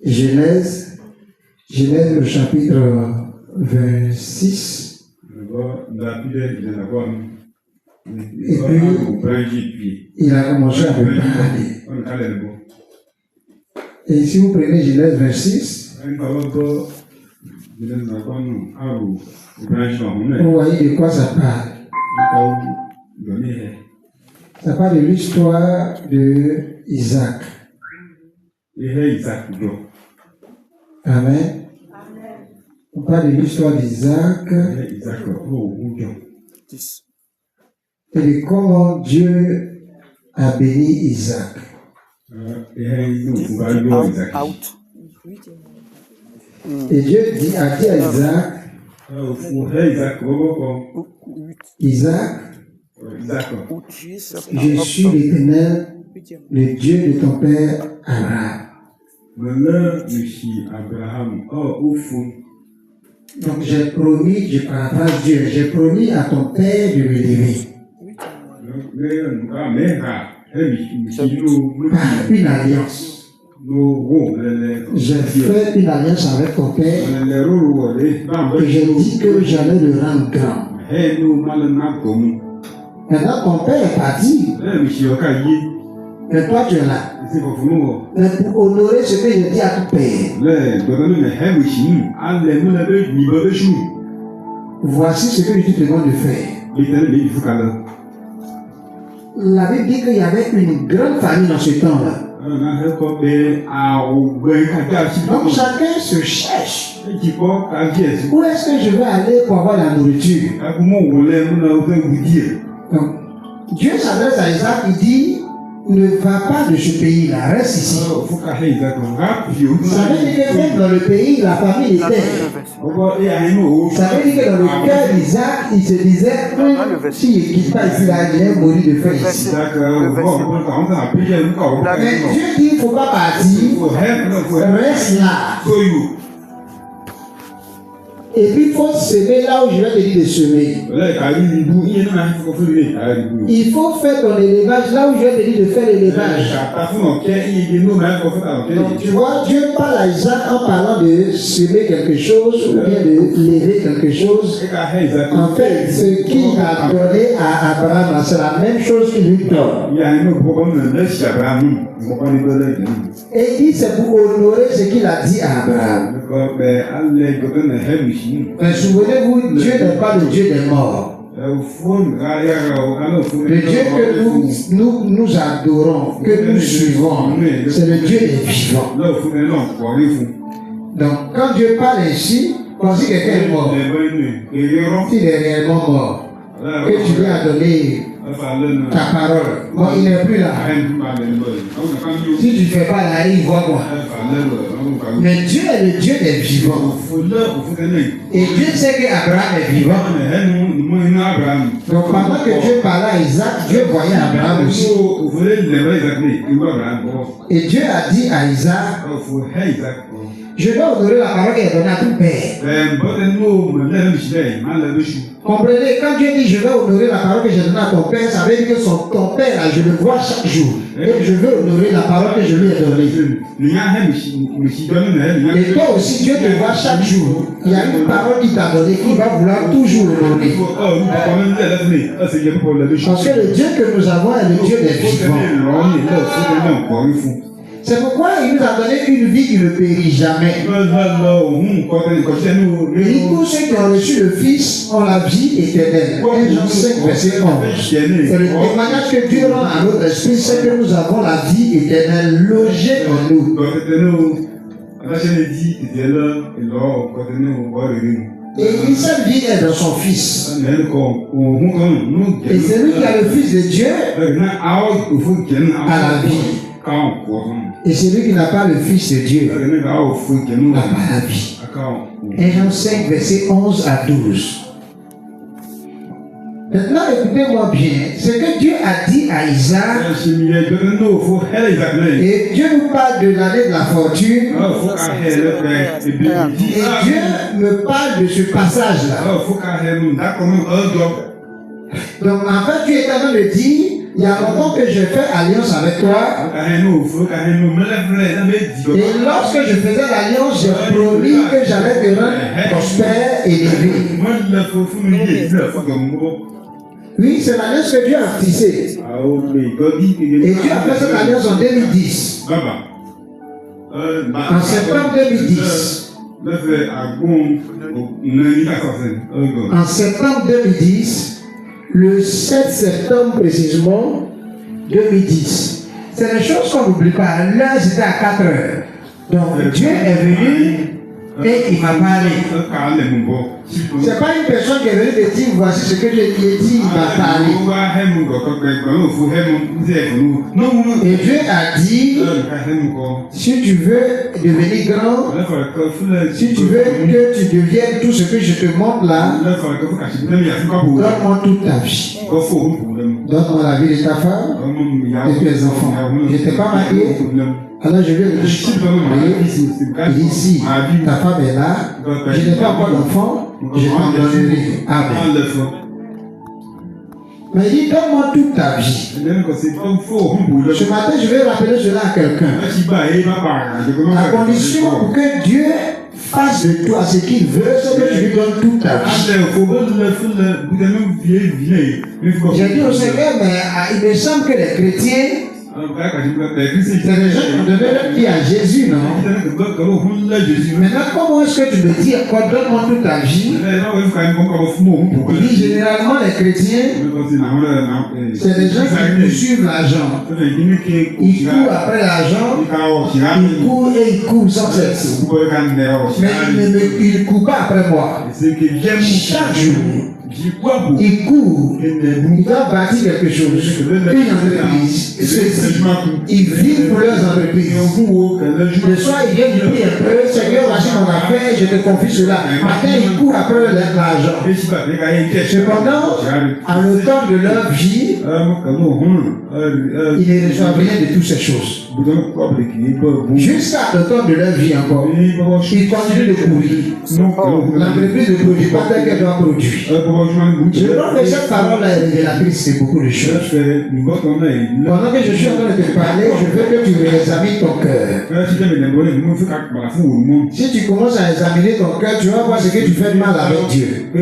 Genèse le chapitre 26. Et puis, il a commencé à me parler. Et si vous prenez Genèse 26, vous voyez de quoi ça parle. Ça parle de l'histoire de Isaac. Amen. On parle de l'histoire d'Isaac et de comment Dieu a béni Isaac. Et Dieu a dit à Isaac, Isaac, je suis l'Éternel, le Dieu de ton père Abraham. Donc j'ai promis, je paraphrase Dieu, j'ai promis à ton père de me lever. Par une alliance. J'ai fait une alliance avec ton père et j'ai dit que j'allais le rendre grand. Maintenant ton père est parti. Mais toi tu es là. Mais pour honorer ce que je dis à ton père, voici ce que je te demande de faire. La Bible dit qu'il y avait une grande famille dans ce temps-là. Donc chacun se cherche. Où est-ce que je vais aller pour avoir la nourriture? Donc, Dieu s'adresse à Isaac, il dit, ne va pas de ce pays-là, reste ici. Ça veut dire que même dans le pays, la famille était. Ça veut dire que dans le cœur d'Isaac, il se disait, s'il ne quitte pas ici, là, il va mourir de faim ici. Mais Dieu dit, il ne faut pas partir, reste là. Et puis il faut semer là où je vais te dire de semer. Il faut faire ton élevage là où je vais te dire de faire l'élevage. Donc tu vois, Dieu parle à Isaac en parlant de semer quelque chose ou bien de lever quelque chose. En fait, ce qu'il a donné à Abraham, c'est la même chose qu'il lui donne. Et il dit c'est pour honorer ce qu'il a dit à Abraham. Mais souvenez-vous, Dieu n'est pas le Dieu des morts. Le Dieu que nous adorons, que nous suivons, c'est le Dieu des vivants. Donc, quand Dieu parle ainsi, quand si quelqu'un est mort, il est réellement mort, que tu lui as donné ta parole, bon, il n'est plus là. Si tu ne fais pas la il voit quoi. Mais Dieu est le Dieu des vivants. Et Dieu sait qu'Abraham est vivant. Donc pendant que Dieu parlait à Isaac, Dieu voyait Abraham aussi. Et Dieu a dit à Isaac, je dois honorer la parole qu'il a donnée à ton père. Comprenez, quand Dieu dit je vais honorer la parole que j'ai donnée à ton père, ça veut dire que ton père, là, je le vois chaque jour. Et je veux honorer la parole que je lui ai donnée. Et toi aussi, Dieu te voit chaque jour. Il y a une parole qu'il t'a donnée qu'il va vouloir toujours honorer. Parce que le Dieu que nous avons est le Dieu des vivants. C'est pourquoi il nous a donné une vie qui ne périt jamais. Et tous ceux qui ont reçu le Fils ont la vie éternelle. 1 Jean 5, verset 11. C'est le témoignage que Dieu rend à notre esprit, c'est que nous avons la vie éternelle logée en nous. Et cette vie est dans son Fils. Et celui qui a le Fils de Dieu a la vie. Et celui qui n'a pas le Fils de Dieu n'a pas la vie. 1 Jean 5, verset 11 à 12. Maintenant, écoutez-moi bien. Ce que Dieu a dit à Isaac, et Dieu nous parle de l'année de la fortune, et Dieu me parle de ce passage-là. Donc, en fait, Dieu est en train de dire, il y a longtemps que j'ai fait alliance avec toi. Et lorsque je faisais l'alliance, j'ai promis que j'allais te rendre prospère et élevé. Oui, c'est l'alliance que Dieu a tissée. Et Dieu a fait cette alliance en 2010. En septembre 2010. En septembre 2010, le 7 septembre précisément 2010. C'est des choses qu'on n'oublie pas. L'heure c'était à 4 heures. Donc Dieu est venu et il m'a parlé. C'est pas une personne qui est venue te dire voici ce que je lui ai dit, il m'a parlé. Et Dieu a dit si tu veux devenir grand, si tu veux que tu deviennes tout ce que je te montre là, donne-moi toute ta vie. Donne-moi la vie de ta femme et de tes enfants. Je n'étais pas marié. Alors je lui ai dit, il dit ici, ta femme est là, je n'ai pas encore d'enfant, je t'en donnerai. Amen. Mais il dit, donne-moi toute ta vie. Ce matin, je vais rappeler cela à quelqu'un. À condition pour que Dieu fasse de toi ce qu'il veut, c'est que tu lui donnes toute ta vie. J'ai dit au Seigneur, mais il me semble que les chrétiens, c'est les gens qui ont donné leur vie à Jésus, non? Maintenant, comment est-ce que tu me dis encore donne-moi toute ta vie? Il dit généralement les chrétiens, c'est les gens qui poursuivent l'argent. Ils courent après l'argent, ils courent et ils courent sans cesse. Mais ils ne courent pas après moi. Chaque jour, ils courent, ils doivent bâtir quelque chose, une entreprise. Ils vivent pour leurs entreprises. Le soir, ils viennent prier un peu, Seigneur, voici mon affaire, je te confie cela. Matin, ils courent après l'argent. Cependant, à l'automne de leur vie, ils ne reçoivent rien de toutes ces choses. Jusqu'à l'automne de leur vie encore, ils continuent de courir. L'entreprise ne produit pas tel qu'elle doit produire. Je crois que cette parole est révélatrice de beaucoup de choses. Pendant que je suis en train de te parler, je veux que tu réexamines ton cœur. Si tu commences à examiner ton cœur, tu vas voir ce que tu fais de mal avec Dieu. Il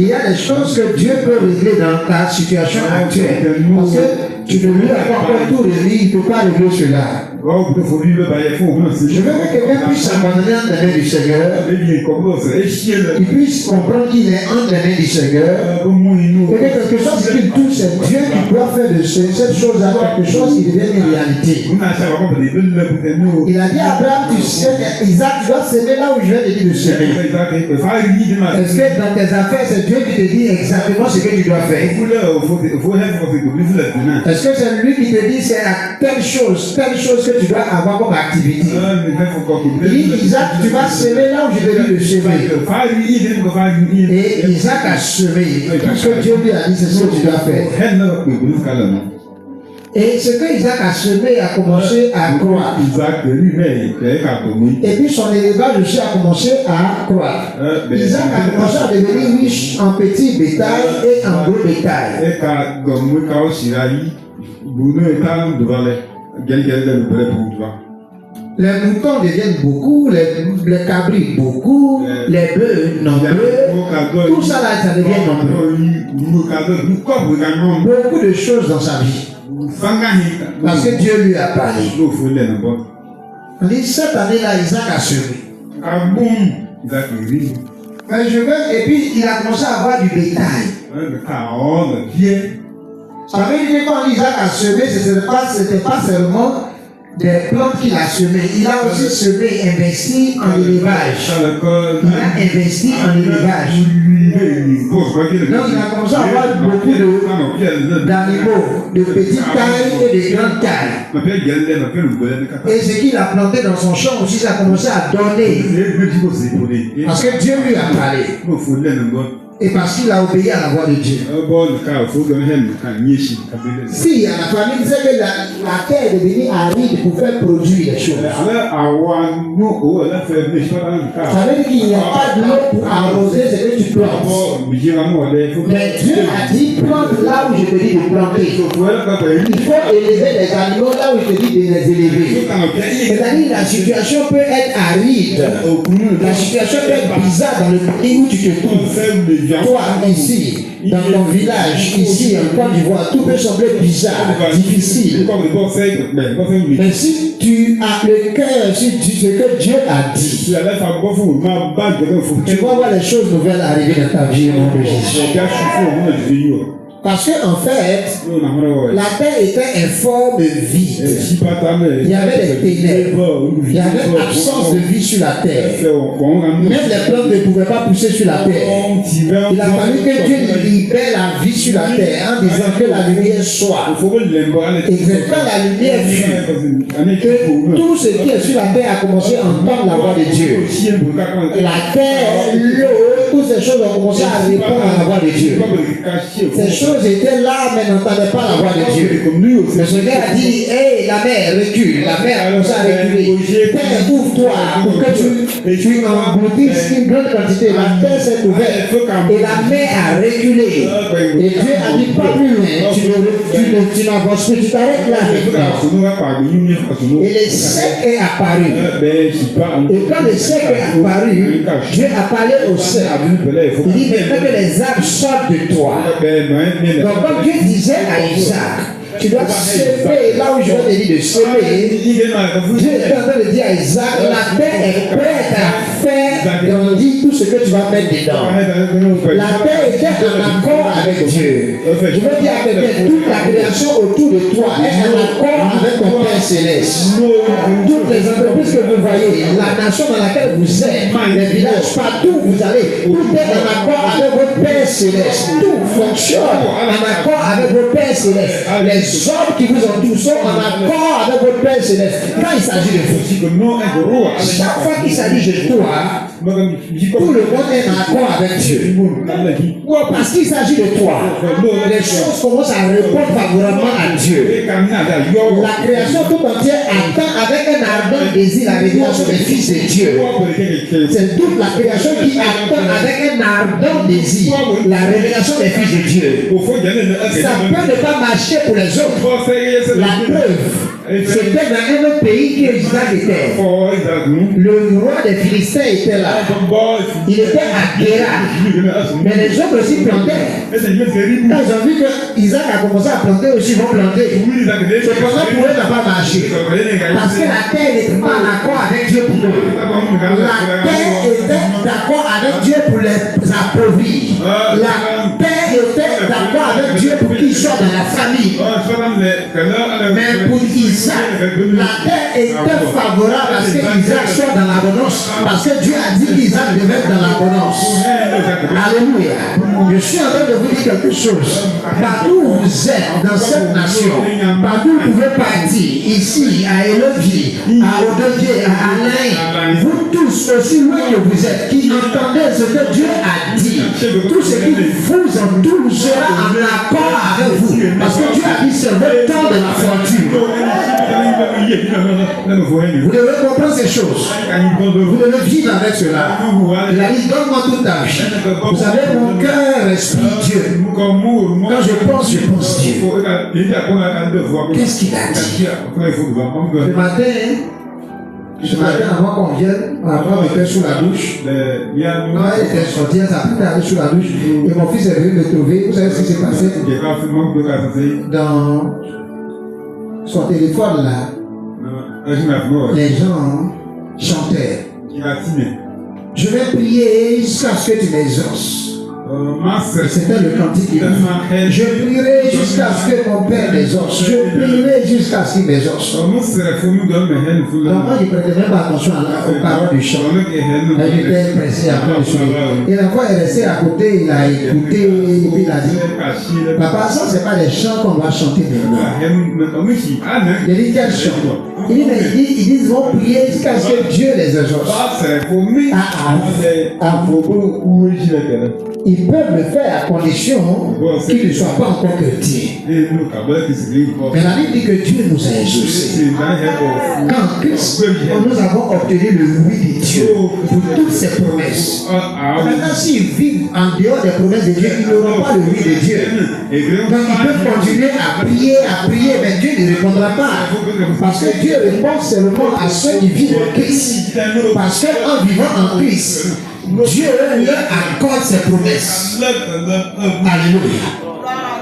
y a des choses que Dieu peut régler dans ta situation actuelle. Parce que tu ne lui as pas encore tout réglé, il ne peut pas régler cela. Je veux que quelqu'un puisse s'abandonner entre les mains du Seigneur. Il puisse comprendre qu'il est entre les mains du Seigneur. Et que quelque chose qui touche, c'est Dieu qui doit faire de cette chose-là quelque chose qui devient une réalité. Il a dit à Abraham, tu sais, Isaac, tu dois s'aimer là où je vais te dire de s'aimer. Est-ce que dans tes affaires, c'est Dieu qui te dit exactement ce que tu dois faire? Est-ce que c'est lui qui te dit c'est telle chose que tu dois avoir comme activité? Il dit, Isaac, tu vas semer là où je te dis de semer. Et Isaac a semé. Tout ce que Dieu lui a dit, c'est ce que tu dois faire. Et ce que Isaac a semé a commencé à croître. Et puis son élevage aussi a commencé à croître. Isaac a commencé à devenir riche en petit bétail et en gros bétail. Les moutons deviennent beaucoup, les cabris beaucoup, les bœufs nombreux. Tout ça là, ça devient nombreux. Beaucoup de choses dans sa vie. Parce que Dieu lui a parlé. On dit cette année-là, Isaac a semé. Et puis il a commencé à avoir du bétail. Ça veut dire que quand Isaac a semé, ce n'était pas seulement des plantes qu'il a semées. Il a aussi semé, investi en élevage. Il a investi en élevage. Donc il a commencé à avoir beaucoup d'animaux, de petite taille et de grande taille. Et ce qu'il a planté dans son champ aussi, ça a commencé à donner. Parce que Dieu lui a parlé. Et parce qu'il a obéi à la voix de Dieu. Si à la famille disait que la terre est devenue aride pour faire produire les choses. Ça veut dire qu'il n'y a pas de l'eau pour arroser ce que tu plantes. Mais Dieu a dit plante là où je te dis de planter. Il faut élever les animaux là où je te dis de les élever. C'est-à-dire la situation peut être aride. La situation peut être bizarre dans le pays où tu te trouves. Toi, ici, dans ton village, ici, en Côte d'Ivoire, tout peut sembler bizarre, difficile. Mais si tu as le cœur sur ce que Dieu a dit, tu vas voir les choses nouvelles arriver dans ta vie au nom de Jésus. Parce qu'en fait, la terre était informe vide. Il y avait des ténèbres. Il y avait absence de vie sur la terre. Même les plantes ne pouvaient pas pousser sur la terre. Il a fallu que Dieu libère la vie sur la terre en disant que la lumière soit. Et quand la lumière fut, que tout ce qui est sur la terre a commencé à entendre la voix de Dieu. La terre, l'eau, toutes ces choses ont commencé à répondre à la voix de Dieu. Ces choses étaient là, mais n'entendaient pas la voix de Dieu. Le Seigneur a dit, hey, la mer recule. La mer a commencé à reculer. Terre, ouvre-toi pour que tu engloutisses une grande quantité. La terre s'est ouverte et la mer a reculé. Et Dieu a dit, pas plus loin, tu n'avances plus, tu t'arrêtes là. Et le sec est apparu. Et quand le sec est apparu, Dieu a parlé au sec. Il dit, maintenant que les arbres sortent de toi. Donc, comme Dieu disait à Isaac, tu dois semer là où je vais te dire de semer. Dieu est en train de dire à Isaac, la terre est prête à faire grandir tout ce que tu vas mettre dedans. La terre était en accord avec Dieu. Je veux dire à quelqu'un, toute la création autour de toi est en accord avec ton Père Céleste. Toutes les entreprises que vous voyez, la nation dans laquelle vous êtes, les villages, partout où vous allez, tout est en accord avec votre Père Céleste. Tout fonctionne en accord avec votre Père Céleste. Les hommes qui vous entourent sont en accord avec votre Père Céleste. Quand il s'agit de vous, chaque fois qu'il s'agit de toi, tout le monde est en accord avec Dieu. Parce qu'il s'agit de toi, les choses commencent à répondre favorablement à Dieu. La création tout entière attend avec un ardent désir la révélation des fils de Dieu. C'est toute la création qui attend avec un ardent désir la révélation des fils de Dieu. Ça peut ne pas marcher pour les autres. La preuve, c'était dans un autre pays qui Isaac était. Le roi des Philistins était là. Il était à Guéra. Mais les autres aussi plantaient. Quand ils ont vu que Isaac a commencé à planter aussi, ils vont planter. Cependant, pour eux, ça n'a pas marché. Parce que la terre n'était pas en accord avec Dieu pour eux. La terre était d'accord avec Dieu pour les appauvrir. La terre était d'accord avec Dieu pour qu'ils soient dans la famille. Mais pour Isaac, la terre était favorable à ce que Isaac soit dans l'abondance. Parce que Dieu a dit qu'Isaac devait être dans l'abondance. Alléluia. Je suis en train de vous dire quelque chose. Partout où vous êtes dans cette nation, partout où vous pouvez partir, ici, à Élodie, à Ododier, à Alain, vous tous, aussi loin que vous êtes, qui entendez ce que Dieu a dit, tout ce qui vous entoure sera en accord avec vous. Parce que Dieu a dit c'est le temps de la fortune. Vous devez comprendre ces choses. Vous devez vivre avec cela. Il a dit donne-moi toute ta vie. Vous savez, mon cœur respire Dieu. Quand je pense Dieu. Qu'est-ce qu'il a dit? Ce matin, avant qu'on vienne, ma femme était sous la douche. Quand elle était sortie, elle s'apprêtait à aller sous la douche. Et mon fils est venu me trouver. Vous savez ce qui s'est passé? Dans son téléphone là, les gens chantaient. Je vais prier jusqu'à ce que tu m'exauces. C'était le cantique qu'il a fait. Je prierai jusqu'à ce que mon Père m'exauce. Je prierai jusqu'à ce qu'il m'exauce. Donc moi, je ne prêtais même pas attention aux paroles du chant. J'étais pressé après le sourire. Et la fois, il est resté à côté, il a écouté, et puis il a dit papa, ça, ce n'est pas les chants qu'on va chanter maintenant. Il dit quel chant? Il dit, mais ils vont prier jusqu'à ce que Dieu les exauce. Ils peuvent le faire à condition qu'ils ne soient pas encore chrétiens. Mais la Bible dit que Dieu nous a exaucés. Quand Christ, nous avons obtenu le oui de Dieu pour toutes ses promesses. Maintenant, s'ils vivent en dehors des promesses de Dieu, ils n'auront pas le oui de Dieu. Donc ils peuvent continuer à prier, mais Dieu ne répondra pas. Parce que Dieu répond seulement à ceux qui vivent en Christ. Parce qu'en vivant en Christ, Dieu leur accorde ses promesses. Alléluia.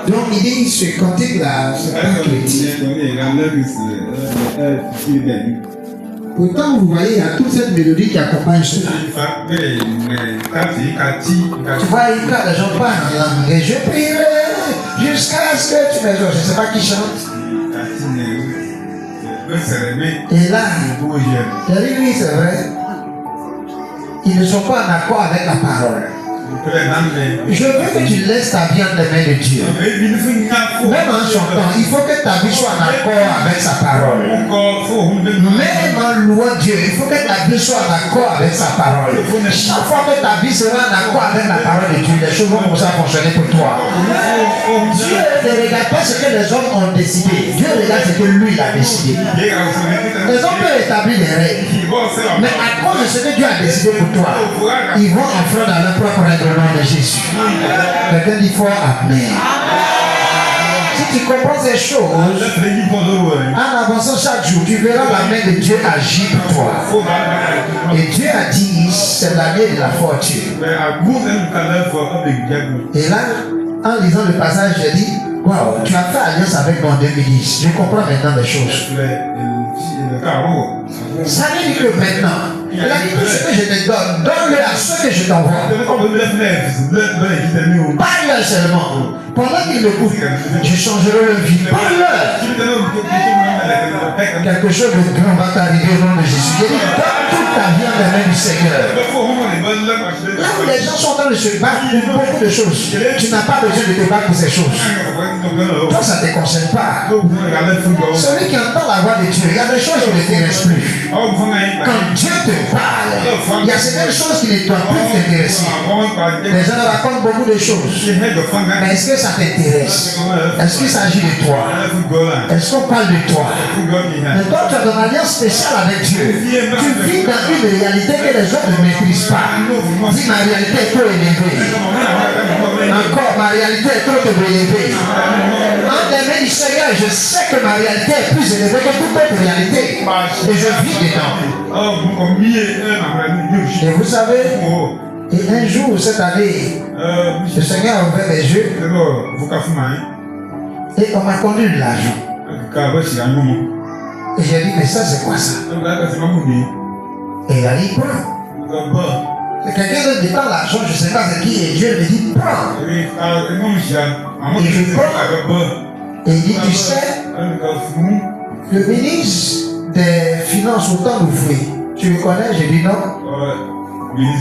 Donc il dit ce cantique-là, c'est pas chrétien. Pourtant, vous voyez, il y a toute cette mélodie qui accompagne cela. Tu vois, quand les gens parlent en langue, et je prierai jusqu'à ce que tu me joues. Je ne sais pas qui chante. Et là, oui, c'est vrai. Ils ne sont pas en accord avec la parole. Je veux que tu laisses ta vie entre les mains de Dieu. Même en chantant, il faut que ta vie soit en accord avec sa parole. Même en louant Dieu, il faut que ta vie soit en accord avec sa parole. Chaque fois que ta vie sera en accord avec la parole de Dieu, les choses vont commencer à fonctionner pour toi. Dieu ne regarde pas ce que les hommes ont décidé. Dieu regarde ce que lui a décidé. Les hommes peuvent établir des règles. Mais à cause de ce que Dieu a décidé pour toi, ils vont enfreindre à leur propre règle au nom de Jésus. Quelqu'un dit fort Amen. Si tu comprends ces choses, en avançant chaque jour, tu verras la main de Dieu agir pour toi. Et Dieu a dit, c'est l'année de la fortune. Et là, en lisant le passage, j'ai dit, waouh, tu as fait alliance avec moi en 2010. Je comprends maintenant les choses. Ça veut dire que maintenant, il a dit tout ce que je te donne, donne-le à ceux que je t'envoie. Parle-leur seulement. Pendant qu'ils l'écoutent, je changerai leur vie. Parle-leur. Quelque chose de grand va t'arriver au nom de Jésus. Il dit, donne toute ta vie en les mains du Seigneur. Là où les gens sont en train de se battre pour beaucoup de choses, tu n'as pas besoin de te battre pour ces choses. Toi, ça ne te concerne pas. Celui qui entend la voix de Dieu, il y a des choses qui ne t'intéressent plus. Quand Dieu te parle, il y a certaines choses qui ne doivent plus t'intéresser. Les gens racontent beaucoup de choses. Mais est-ce que ça t'intéresse? Est-ce qu'il s'agit de toi? Est-ce qu'on parle de toi? Mais toi, tu as une alliance spéciale avec Dieu. Tu vis dans une réalité que les autres ne maîtrisent pas. Dis, ma réalité est trop élevée. Encore, ma réalité est trop élevée. Entre les mains du Seigneur, je sais que ma réalité est plus élevée que toute autre réalité. Et je vis dedans. Et vous savez, et un jour cette année, le Seigneur a ouvert mes yeux et on m'a conduit de l'argent. Et j'ai dit, mais ça c'est quoi ça? Et il a dit, prends. Quelqu'un d'autre me parle l'argent, je ne sais pas c'est qui, et Dieu me dit, prends. Et je prends. Et il dit, tu sais, le ministre des Finances au temps d'ouvrir, tu le connais? J'ai dit non. Il dit,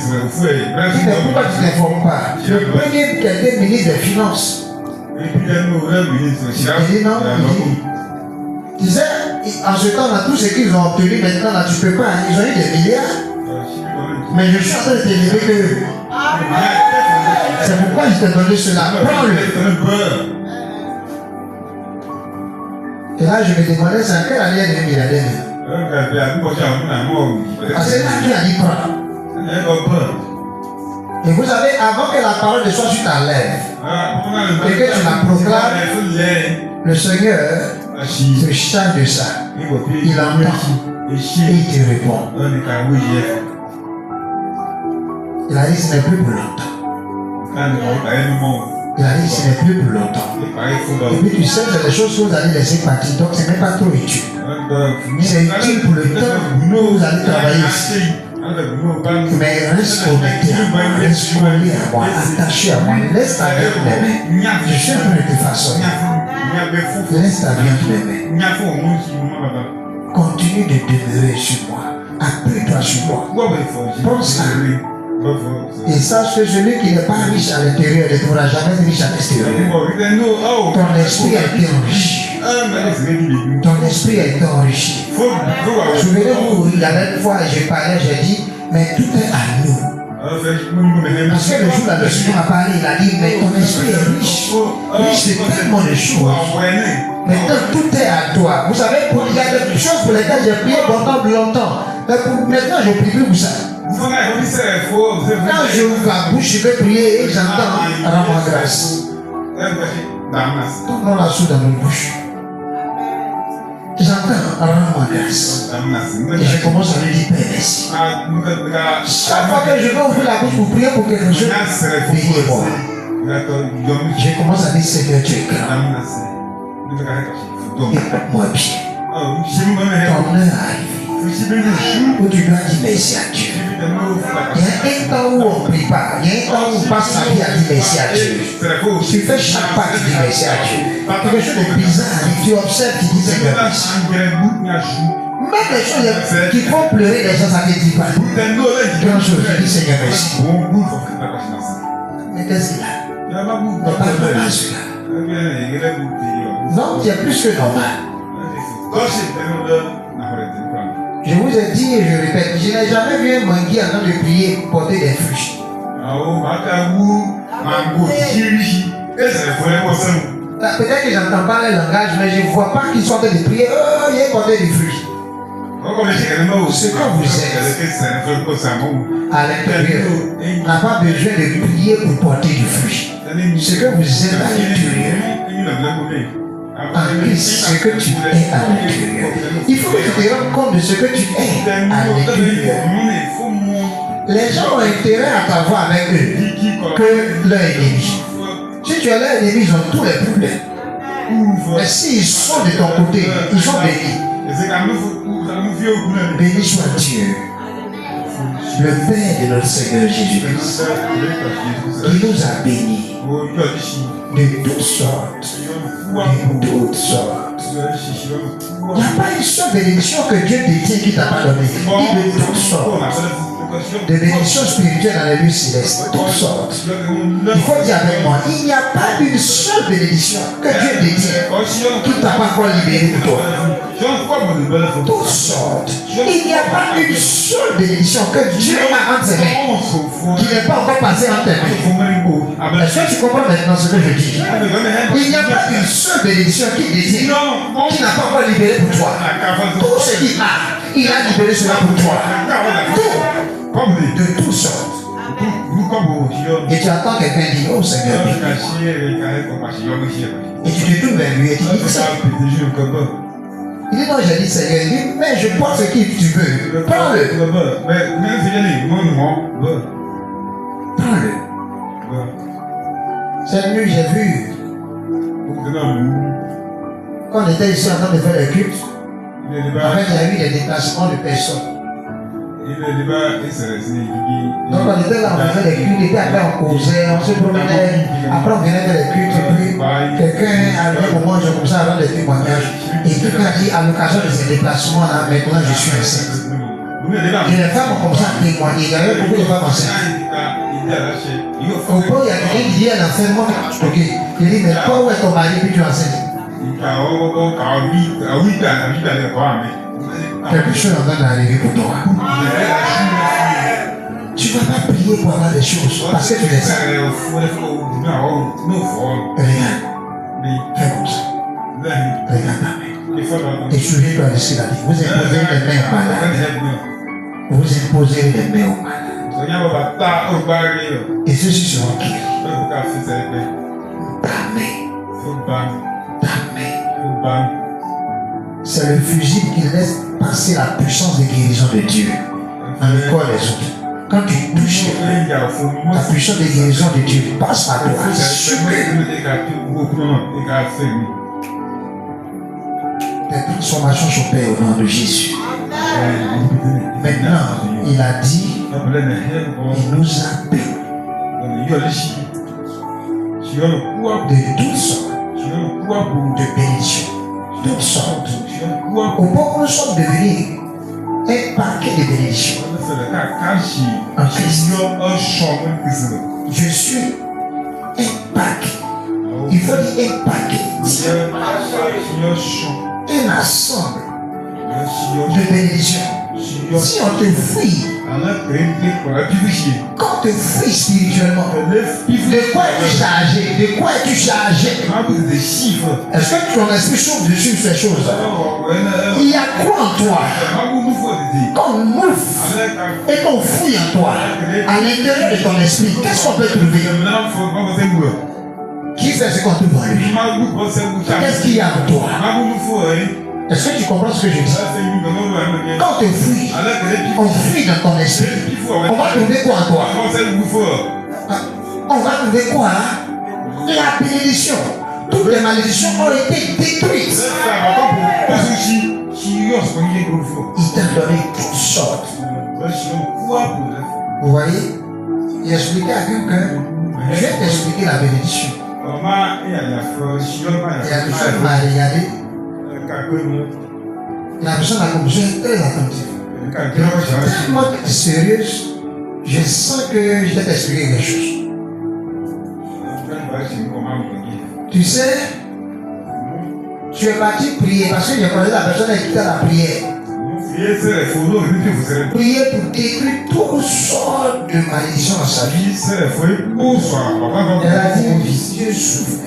pourquoi tu ne t'informes pas? Le premier quelqu'un ministre des Finances. Il dit non. Il dit, tu sais, en ce temps, là, tout ce qu'ils ont obtenu maintenant, là, tu ne peux pas. Ils ont eu des milliards. Mais je suis en train de te dire que c'est pourquoi je t'ai donné cela. Prends-le. Et là, je me demandais, c'est en quelle année elle est milliardaire? Parce que là, Dieu a dit prends. Et vous savez, avant que la parole ne soit sur ta lèvre et que tu la proclames, le Seigneur se charge de ça. Il entend et il te répond. Il a dit ce n'est plus pour longtemps. Il a dit ce n'est plus pour longtemps. Et puis tu sais, c'est des choses que vous allez laisser partir. Donc ce n'est pas trop utile. C'est utile pour le temps où vous allez travailler ici. Mais reste connecté à moi, reste collé à moi, attaché à moi. Laisse ta vie entre mes mains. Je suis en train de te façonner. Laisse ta vie entre mes mains. Continue de demeurer sur moi. Appuie-toi sur moi. Pense à lui. Et sache que celui qui n'est pas riche à l'intérieur ne pourra jamais être riche à l'extérieur. Ton esprit a été enrichi. Ton esprit a été enrichi. Souvenez-vous, il y avait une fois, je parlais, j'ai dit, mais tout est à nous. Parce que le jour où le Seigneur a parlé, il a dit, mais ton esprit est riche. Riche, c'est tellement de choses. Maintenant, tout est à toi. Vous savez, il y a des choses pour lesquelles j'ai prié pendant longtemps. Mais maintenant, je ne prie plus pour ça. Quand je ouvre la bouche, je vais prier et j'entends rends-moi grâce. Donne-moi la soude dans ma bouche. J'entends rends-moi grâce. Et je commence à lui dire Père, merci. Chaque fois que je vais ouvrir la bouche pour prier pour quelque chose, priez-moi. Je commence à dire Seigneur, tu es grand. Écoute-moi bien. Ton heure arrive. Où tu dois dire merci à Dieu. Il y a un temps où on ne prie pas. Il y a un temps où on passe sa vie à dire merci à Dieu. Tu fais chaque pas, tu dis merci à Dieu. Quelque chose de bizarre, tu observes, tu dis Seigneur merci. Même les choses qui font pleurer les gens, ça ne te dit pas. Grand chose, tu dis Seigneur merci. Mais qu'est-ce qu'il a? Ne parle pas à celui-là. Non, tu es plus que normal. Je vous ai dit et je répète, je n'ai jamais vu un manguier en train de prier pour porter des fruits. Peut-être que je n'entends pas le langage, mais je ne vois pas qu'ils sont en train de prier. Oh, il a porté des fruits. Ce que vous êtes à l'intérieur n'a pas besoin de prier pour porter du fruit. Ce que vous êtes à l'intérieur, en Christ, ce que tu es à l'intérieur. Il faut que tu te rendes compte de ce que tu es à l'intérieur. Les gens ont intérêt à t'avoir avec eux que leur ennemi. Si tu es leur ennemi, ils ont tous les problèmes. Mais s'ils sont de ton côté, ils sont bénis. Béni soit Dieu, le Père de notre Seigneur Jésus-Christ, qui nous a bénis de toutes sortes. De toutes sortes. Il n'y a pas une seule bénédiction que Dieu détient qui t'a pas donné. Il dit de toutes sortes. De bénédictions spirituelles dans les lieux célestes. Toutes sortes. Il faut dire avec moi, il n'y a pas une seule bénédiction que Dieu détient qui t'a pas encore libéré pour toi. Toutes sortes. Il n'y a pas une seule bénédiction que Dieu a entre ses mains qui n'est pas encore passée entre tes mains. Est-ce que tu comprends maintenant ce que je dis? Il n'y a pas une seule bénédiction qui détient qui n'a pas encore libéré pour toi. Tout ce qu'il a, il a libéré cela pour toi. Tout. De toutes sortes. Et tu attends quelqu'un dire, oh Seigneur, et tu te tournes vers lui et tu dis ça. Il dit non, j'ai dit Seigneur, il dit, mais je porte ce que tu veux. Prends-le. Prends-le. Cette nuit, j'ai vu. Quand on était ici en train de faire le culte, en fait, il y a eu des déplacements de personnes. Donc on était là, on faisait les cultes, et puis après on causait, on se promenait, après on venait faire les cultes, et puis quelqu'un arrivait au moment où je commençais à rendre des témoignages, et quelqu'un a dit à l'occasion de ces déplacements-là, maintenant je suis enceinte. Et les femmes ont commencé à témoigner, il y avait beaucoup de femmes enceintes. Au point où il y a quelqu'un qui dit à l'enseignement, ok, il dit, mais toi où est ton mari, puis tu es enceinte? Quelque chose est en train d'arriver pour toi. Tu ne vas pas prier pour avoir des choses parce que tu les as. Regarde. Fais comme ça. Regarde ta main. Et souviens-toi de ce qu'il a dit. Vous imposez les mains aux malades. Vous imposez les mains aux malades. Et ceux-ci seront guéris. Ta main. Ta main. C'est le fusible qui laisse passer la puissance de guérison de Dieu dans le corps des autres. Quand tu touches la puissance de guérison de Dieu passe par toi. Tes transformations s'opèrent au nom de Jésus. Maintenant, il a dit, il nous a bénis de toutes sortes de bénédictions. Toutes sortes. Au point où nous sommes devenus un paquet de bénédictions. En Christ. Je suis un paquet. Il faut dire un paquet. Un ensemble de bénédictions. Si on te fuit, Quand tu fouilles spirituellement, de quoi es-tu chargé? De quoi es-tu chargé? Est-ce que ton esprit s'ouvre dessus ces choses? Il y a quoi en toi? Quand on ouvre et qu'on fouille en toi, à l'intérieur de ton esprit, qu'est-ce qu'on peut trouver? Qui fait ce qu'on trouve en lui? Qu'est-ce qu'il y a en toi? Est-ce que tu comprends ce que je dis? Quand on fouille, on fouille dans ton esprit. On va trouver quoi en toi? On va trouver quoi? La bénédiction. Toutes les malédictions ont été détruites. Il t'a donné toutes sortes. Vous voyez? Il expliquait à quelqu'un, je vais t'expliquer la bénédiction. Et la personne m'a regardé. La personne a compris très attentive. Tellement sérieuse, je sens que je vais t'expliquer quelque chose. Tu sais, tu es parti prier parce que j'ai connu la personne qui t'a la prière. Prier pour détruire toutes sortes de malédictions dans sa vie. Elle a dit, Dieu souffre.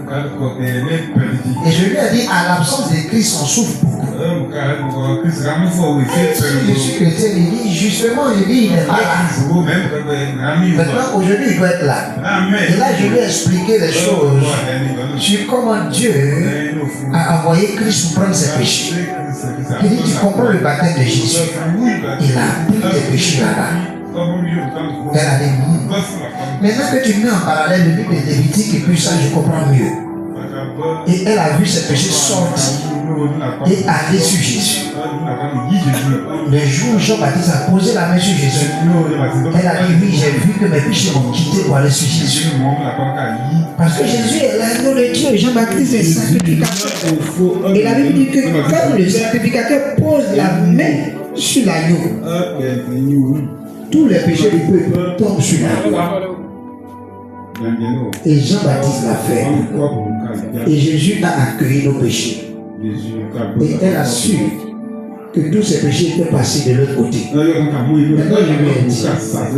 Et je lui ai dit, à l'absence de Christ, on souffre beaucoup. Je suis chrétien, il dit, justement, il dit, il n'est pas là. Maintenant, aujourd'hui, il doit être là. Et là, je lui ai expliqué les choses sur comment Dieu a envoyé Christ pour prendre ses péchés. Il dit, tu comprends le baptême de Jésus. Il a pris tes péchés là-bas. Elle a dit, maintenant que tu mets en parallèle le livre de Lévitique et puis ça, je comprends mieux. Et elle a vu ses péchés sortir et aller sur Jésus. Le jour où Jean-Baptiste a posé la main sur Jésus, elle a dit, oui, j'ai vu que mes péchés m'ont quitté pour aller sur Jésus. Parce que Jésus est l'agneau de Dieu, Jean-Baptiste est sacrificateur. Et la Bible dit que comme le sacrificateur pose la main sur l'agneau, tous les péchés du peuple tombent sur l'agneau. Et Jean-Baptiste l'a fait. Et Jésus a accueilli nos péchés. Et elle a su que tous ces péchés étaient passés de l'autre côté. Maintenant, je lui ai dit,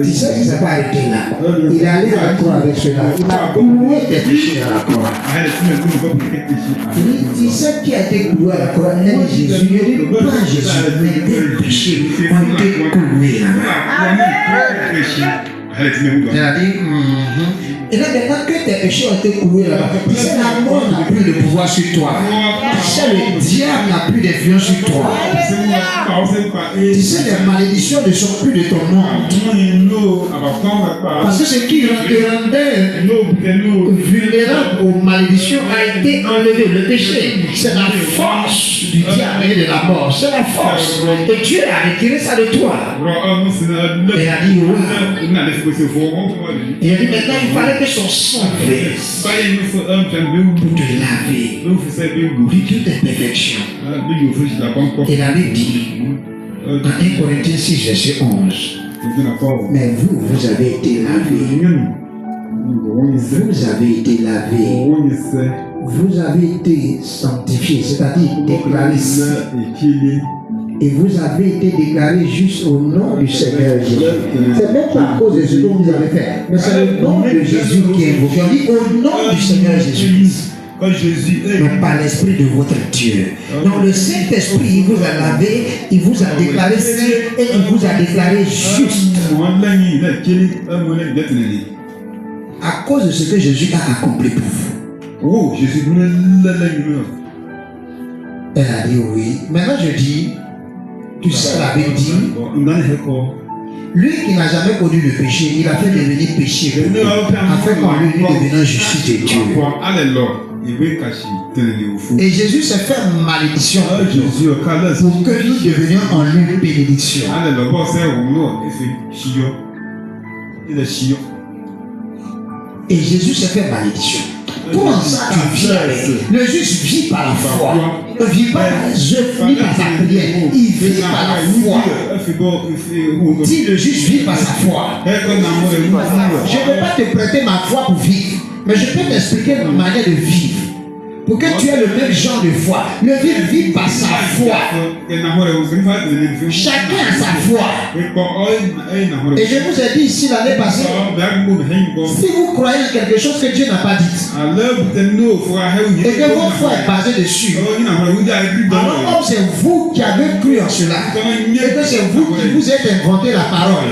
tu sais qu'il ne s'est pas arrêté là. Il est allé à la croix avec cela. Il a cloué des péchés à la croix. Il dit, tu sais qui a été cloué à la croix? Il a dit Jésus. Il dit, pas Jésus, mais des péchés ont été cloués là-bas. Elle a dit, et là maintenant que tes péchés ont été cloués là-bas, tu sais, la mort n'a plus de pouvoir sur toi. Tu sais, le diable n'a plus d'influence sur toi. Tu sais, les malédictions ne sont plus de ton monde. Parce que ce qui te rendait vulnérable aux malédictions a été enlevé. Le péché, c'est la force du diable et de la mort. C'est la force. Et Dieu a retiré ça de toi. Et elle a dit, oui. Et elle dit, maintenant il fallait que son sang verse pour te laver de toutes tes perfections. Et la Bible dit en 1 Corinthiens 6, verset 11, mais vous avez été lavés. Vous avez été lavés. Vous avez été sanctifiés, c'est-à-dire déclarés. Et vous avez été déclarés juste au nom du Seigneur Jésus. C'est même pas à cause de ce que vous avez fait, mais c'est le nom de Jésus qui est invoqué. On dit au nom du Seigneur Jésus. Non pas l'esprit de votre Dieu. Donc le Saint-Esprit, il vous a lavé, il vous a déclaré saint et il vous a déclaré juste. À cause de ce que Jésus a accompli pour vous. Elle a dit oui. Maintenant je dis, tu sais, la Bible dit, lui qui n'a jamais connu le péché, il a fait devenir péché afin qu'en lui devenant justice de Dieu. Et Jésus s'est fait malédiction pour que nous devenions en lui bénédiction. Et Jésus s'est fait malédiction. Comment ça tu vis avec? Le juste vit par la foi. Il ne vit pas par les œuvres ni par sa prière. Il vit par la foi. Dis le juste vit par sa foi. Je ne peux pas te prêter ma foi pour vivre, mais je peux t'expliquer ma manière de vivre Pour que tu aies le même genre de foi. Le vit par sa foi. Chacun a sa foi. Et je vous ai dit ici l'année passée, si vous croyez en quelque chose que Dieu n'a pas dit, et que votre foi est basée dessus, alors comme c'est vous qui avez cru en cela, et que c'est vous qui vous êtes inventé la parole,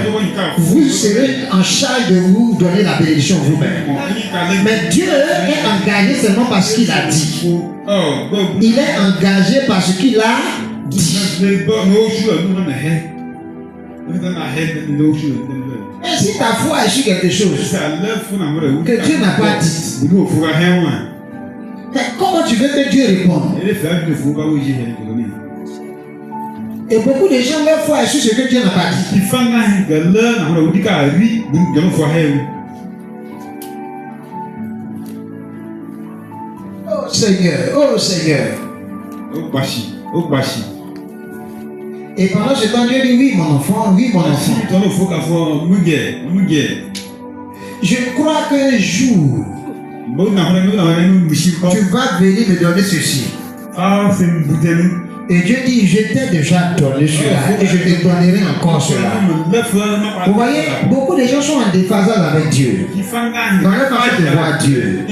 vous serez en charge de vous donner la bénédiction vous-même. Mais Dieu est engagé seulement parce qu'il a dit. Il est engagé parce qu'il a dit. Et si ta foi est sur quelque chose que Dieu n'a pas dit, comment tu veux que Dieu réponde? Et beaucoup de gens, leur foi est sur ce que Dieu n'a pas dit. Oh Seigneur, oh Seigneur. Et pendant ce temps, Dieu dit, oui mon enfant, oui mon enfant. Je crois qu'un jour, tu vas venir me donner ceci. Et Dieu dit, je t'ai déjà donné cela et je te donnerai encore cela. Vous voyez, beaucoup de gens sont en déphasage avec Dieu. Dans leur façon de voir Dieu.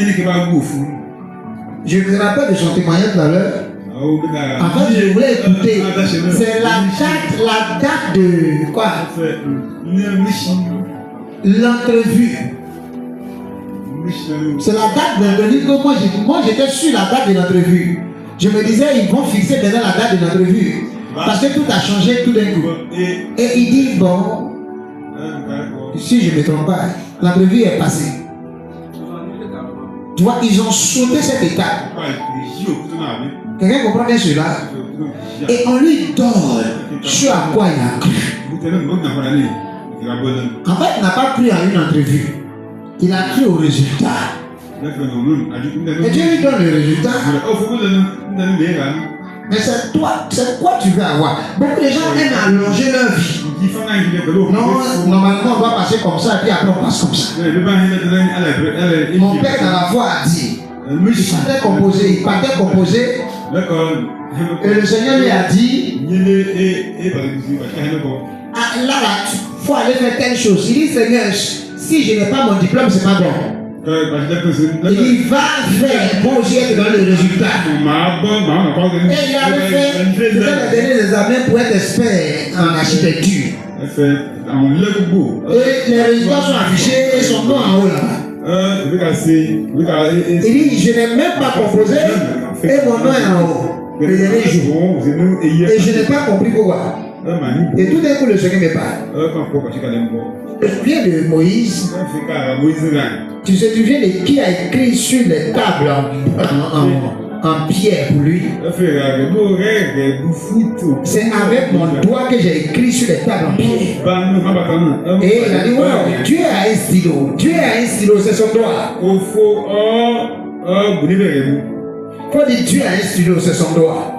Je me rappelle de son témoignage tout à l'heure. En fait, je voulais écouter. C'est la date de quoi? L'entrevue. C'est la date de l'entrevue. Moi, j'étais sur la date de l'entrevue. Je me disais, ils vont fixer maintenant la date de l'entrevue. Parce que tout a changé tout d'un coup. Et il dit, bon, si je ne me trompe pas, l'entrevue est passée. Tu vois, ils ont sauté cette étape. Quelqu'un comprend bien cela? Et on lui donne ce à quoi il a cru. En fait, il n'a pas cru à une entrevue. Il a cru au résultat. Et Dieu lui donne le résultat. Mais c'est toi, c'est quoi tu veux avoir? Beaucoup de gens aiment allonger leur vie. Non, normalement on va passer comme ça et puis après on passe comme ça. Mon père dans la foi a dit, il partait composer. Et le Seigneur lui a dit, ah, là, il faut aller faire telle chose. Il dit, Seigneur, si je n'ai pas mon diplôme, c'est pas bon. Il va faire, bon Dieu te donne le résultat. Et il avait fait, il a donné des examens pour être expert en architecture. Et les résultats sont affichés et son nom en haut là. Il dit, je n'ai même pas composé et mon nom est en haut. Le dernier jour. Et je n'ai pas compris pourquoi. Et tout d'un coup, le Seigneur me parle. Je me souviens de Moïse. Tu sais, tu viens de qui a écrit sur les tables en pierre pour lui. C'est avec mon doigt que j'ai écrit sur les tables en pierre. Et il a dit, wow, Dieu a un stylo. Dieu a un stylo, c'est son doigt. Faut dire Dieu a un stylo, c'est son doigt.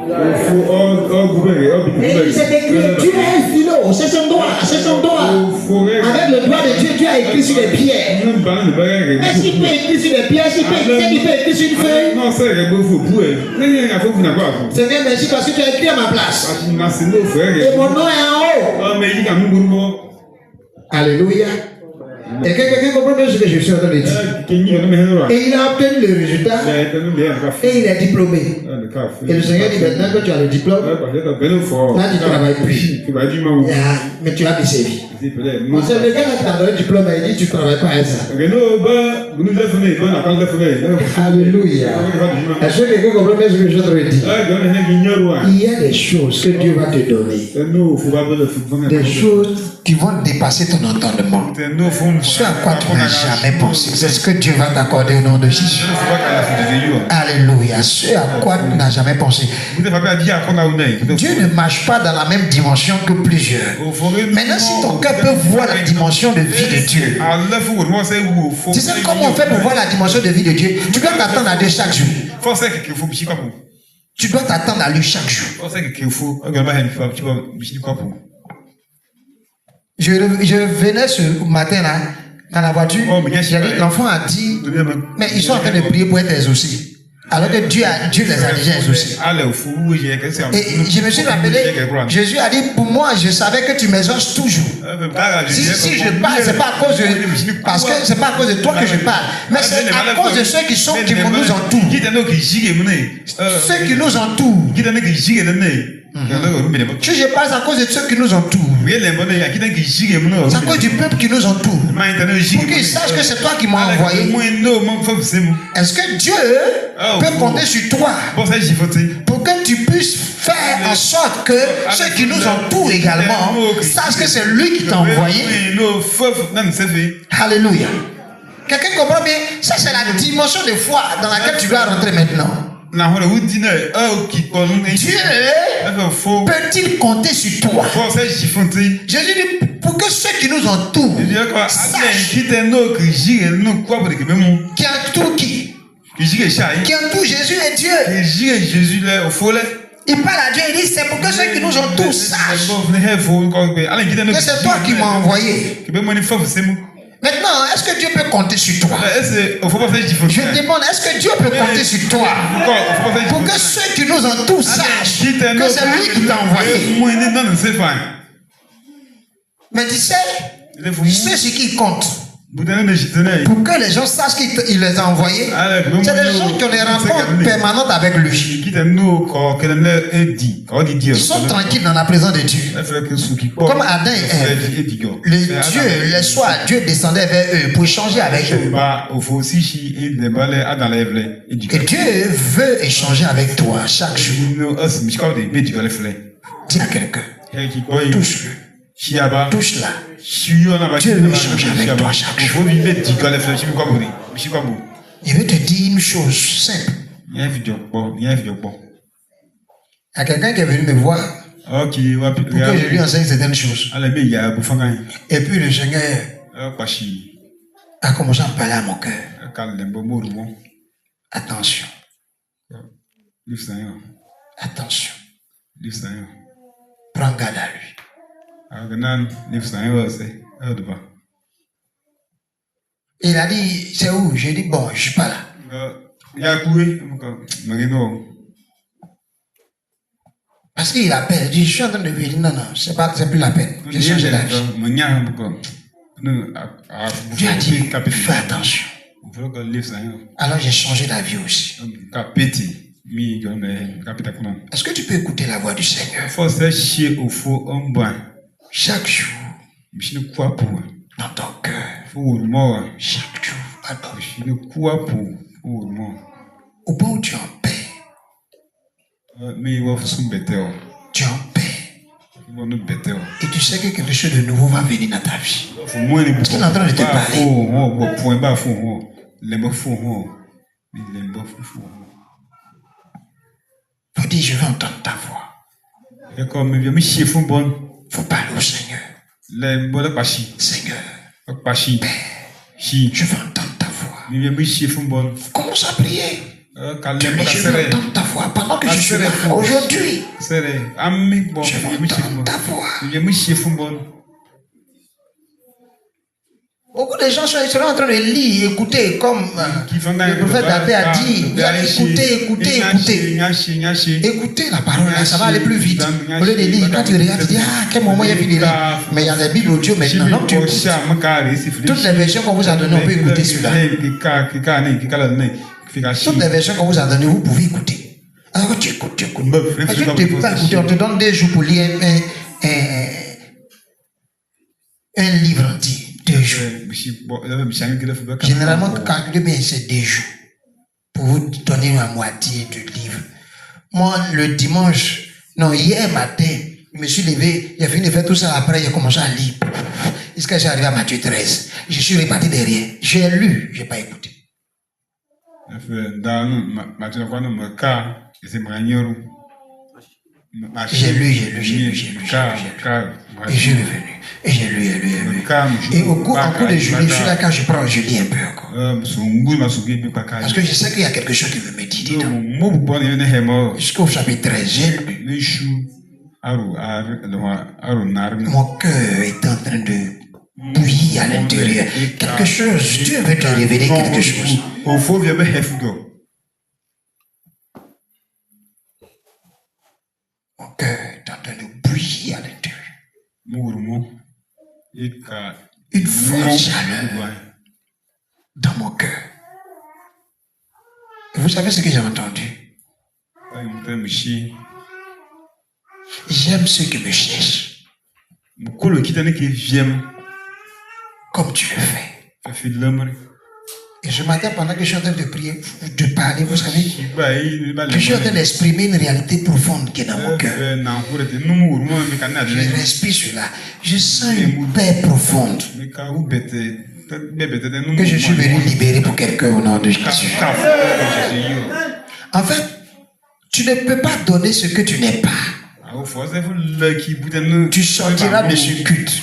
Et il s'est écrit, Dieu a un stylo, c'est son doigt, c'est son doigt. Avec le doigt de Dieu, Dieu a écrit sur les pierres. Est-ce qu'il peut écrire sur les pierres? Est-ce qu'il peut écrire sur une feuille? Seigneur, merci parce que tu as écrit à ma place. Et mon nom est en haut. Alléluia. Et quelqu'un comprend bien ce que je suis en train de dire. Et il a obtenu le résultat. Et il est diplômé. Et le Seigneur dit maintenant que tu as le diplôme, là tu travailles plus. Mais tu as bien servi. C'est le gars qui t'a donné le diplôme, il dit tu ne travailles pas à ça. Alléluia. Est-ce que quelqu'un comprend bien ce que je suis en train de dire? Il y a des choses que Dieu va te donner. Des choses qui vont dépasser ton entendement. Ce à quoi tu n'as jamais pensé. C'est ce que Dieu va t'accorder au nom de Jésus. Alléluia. Ce à quoi tu n'as jamais pensé. Dieu ne marche pas dans la même dimension que plusieurs. Maintenant, si ton cœur peut voir la dimension de vie de Dieu, tu sais comment on fait pour voir la dimension de vie de Dieu? Tu dois t'attendre à Dieu chaque jour. Tu dois t'attendre à lui chaque jour. Je venais ce matin-là, dans la voiture, l'enfant a dit, mais ils sont en train de prier pour être exaucés. Alors que Dieu les a déjà exaucés. Et je me suis rappelé, Jésus a dit, pour moi, je savais que tu m'exauces toujours. Si je parle, c'est pas à cause de, parce que c'est pas à cause de toi que je parle, mais c'est à cause de ceux qui nous entourent. Ceux qui nous entourent. Si je parle, c'est à cause de ceux qui nous entourent. C'est à cause du peuple qui nous entoure. Pour qu'ils sachent que c'est toi qui m'as envoyé. Est-ce que Dieu peut compter sur toi pour que tu puisses faire en sorte que ceux qui nous entourent également sachent que c'est lui qui t'a envoyé? Alléluia. Quelqu'un comprend bien? Ça, c'est la dimension de foi dans laquelle tu dois rentrer maintenant. Dieu peut-il compter sur toi? Jésus dit pour que ceux qui nous entourent sachent qui entoure qui? Qui entoure Jésus et Dieu. Il parle à Dieu et dit c'est pour que ceux qui nous entourent sachent que c'est toi qui m'as envoyé. Maintenant, est-ce que Dieu peut compter sur toi? Je demande, est-ce que Dieu peut compter sur toi? Pour que ceux qui nous entourent sachent que c'est lui qui t'a envoyé. Mais tu sais, c'est ce qui compte. Pour que les gens sachent qu'il les a envoyés, c'est des gens qui ont des rencontres permanentes avec lui. Ils sont tranquilles dans la présence de Dieu. Comme Adam et Ève. Les soirs, Dieu descendait vers eux pour échanger avec eux. Et Dieu veut échanger avec toi chaque jour. Dis à quelqu'un, touche-le. Touche-la. Dieu veut échanger avec toi chaque jour. Il veut te dire une chose simple. Il y a quelqu'un qui est venu me voir pour que je lui enseigne certaines choses. Et puis le Seigneur a commencé à parler à mon cœur. Attention. Attention. Prends garde à lui. Il a dit, c'est où? J'ai dit, bon, je ne suis pas là. Parce qu'il appelle, il dit, je suis en train de lui dire, non, c'est plus la peine. J'ai changé d'avis. Dieu a dit, fais attention. Alors j'ai changé d'avis aussi. Est-ce que tu peux écouter la voix du Seigneur? Chaque jour, dans ton cœur, chaque jour, au point où tu es en paix, tu es en paix, et tu sais que quelque chose de nouveau va venir dans ta vie. Parce qu'il est en train de te parler. Faut dire, je veux entendre ta voix. Faut parler au Seigneur. Seigneur, Père, je veux entendre ta voix. Commence à prier. Je veux entendre ta voix pendant que je suis là aujourd'hui. Je veux entendre ta voix. Beaucoup de gens seront en train de lire, écouter, comme le prophète David a dit. Vous allez écouter. Écoutez la parole, là, ça va aller plus vite. Au lieu de lire, quand tu regardes, tu dis, quel moment il y a fini de lire. Mais il y a des Bibles audio maintenant. Donc tu écoutes. Toutes les versions qu'on vous a données, on peut écouter celui-là. Toutes les versions qu'on vous a données, vous pouvez écouter. Alors tu écoutes. Parce que tu ne peux pas écouter, on te donne 2 jours pour lire un livre entier. 2 jours. Généralement, calculez bien, c'est 2 jours. Pour vous donner la moitié du livre. Moi, le dimanche, hier matin, je me suis levé, j'ai fini de faire tout ça, après j'ai commencé à lire. Jusqu'à j'ai arrivé à Matthieu 13. Je suis reparti derrière. J'ai lu, je n'ai pas écouté. J'ai lu. Et je suis revenu. Et j'ai lu. Et en cours de journée, je suis là quand je lis un peu encore. Parce que je sais qu'il y a quelque chose qui veut me dire dedans. Jusqu'au chapitre 13, j'ai lu. Mon cœur est en train de bouillir à l'intérieur. Quelque chose, Dieu veut te révéler quelque chose. une forte chaleur dans mon cœur. Et vous savez ce que j'ai entendu? J'aime ceux qui me cherchent. Comme tu le fais. Et ce matin, pendant que je suis en train de prier, de parler, vous savez, je suis en train d'exprimer une réalité profonde qui est dans mon cœur. Je respire cela. Je sens une paix profonde que je suis venu libérer pour quelqu'un au nom de Jésus. En fait, tu ne peux pas donner ce que tu n'es pas. Tu sortiras de ce culte.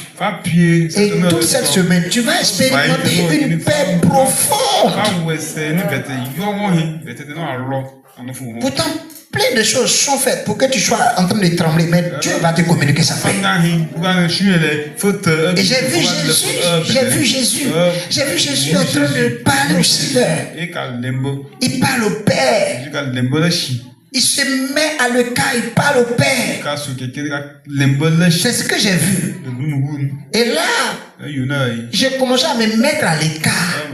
Et toute cette semaine, tu vas expérimenter une paix profonde. Pourtant, plein de choses sont faites pour que tu sois en train de trembler, mais Dieu va te communiquer sa paix. Et j'ai vu Jésus en train de parler au Seigneur. Il parle au Père. Il se met à l'écart, il parle au Père. C'est ce que j'ai vu. Et là, j'ai commencé à me mettre à l'écart.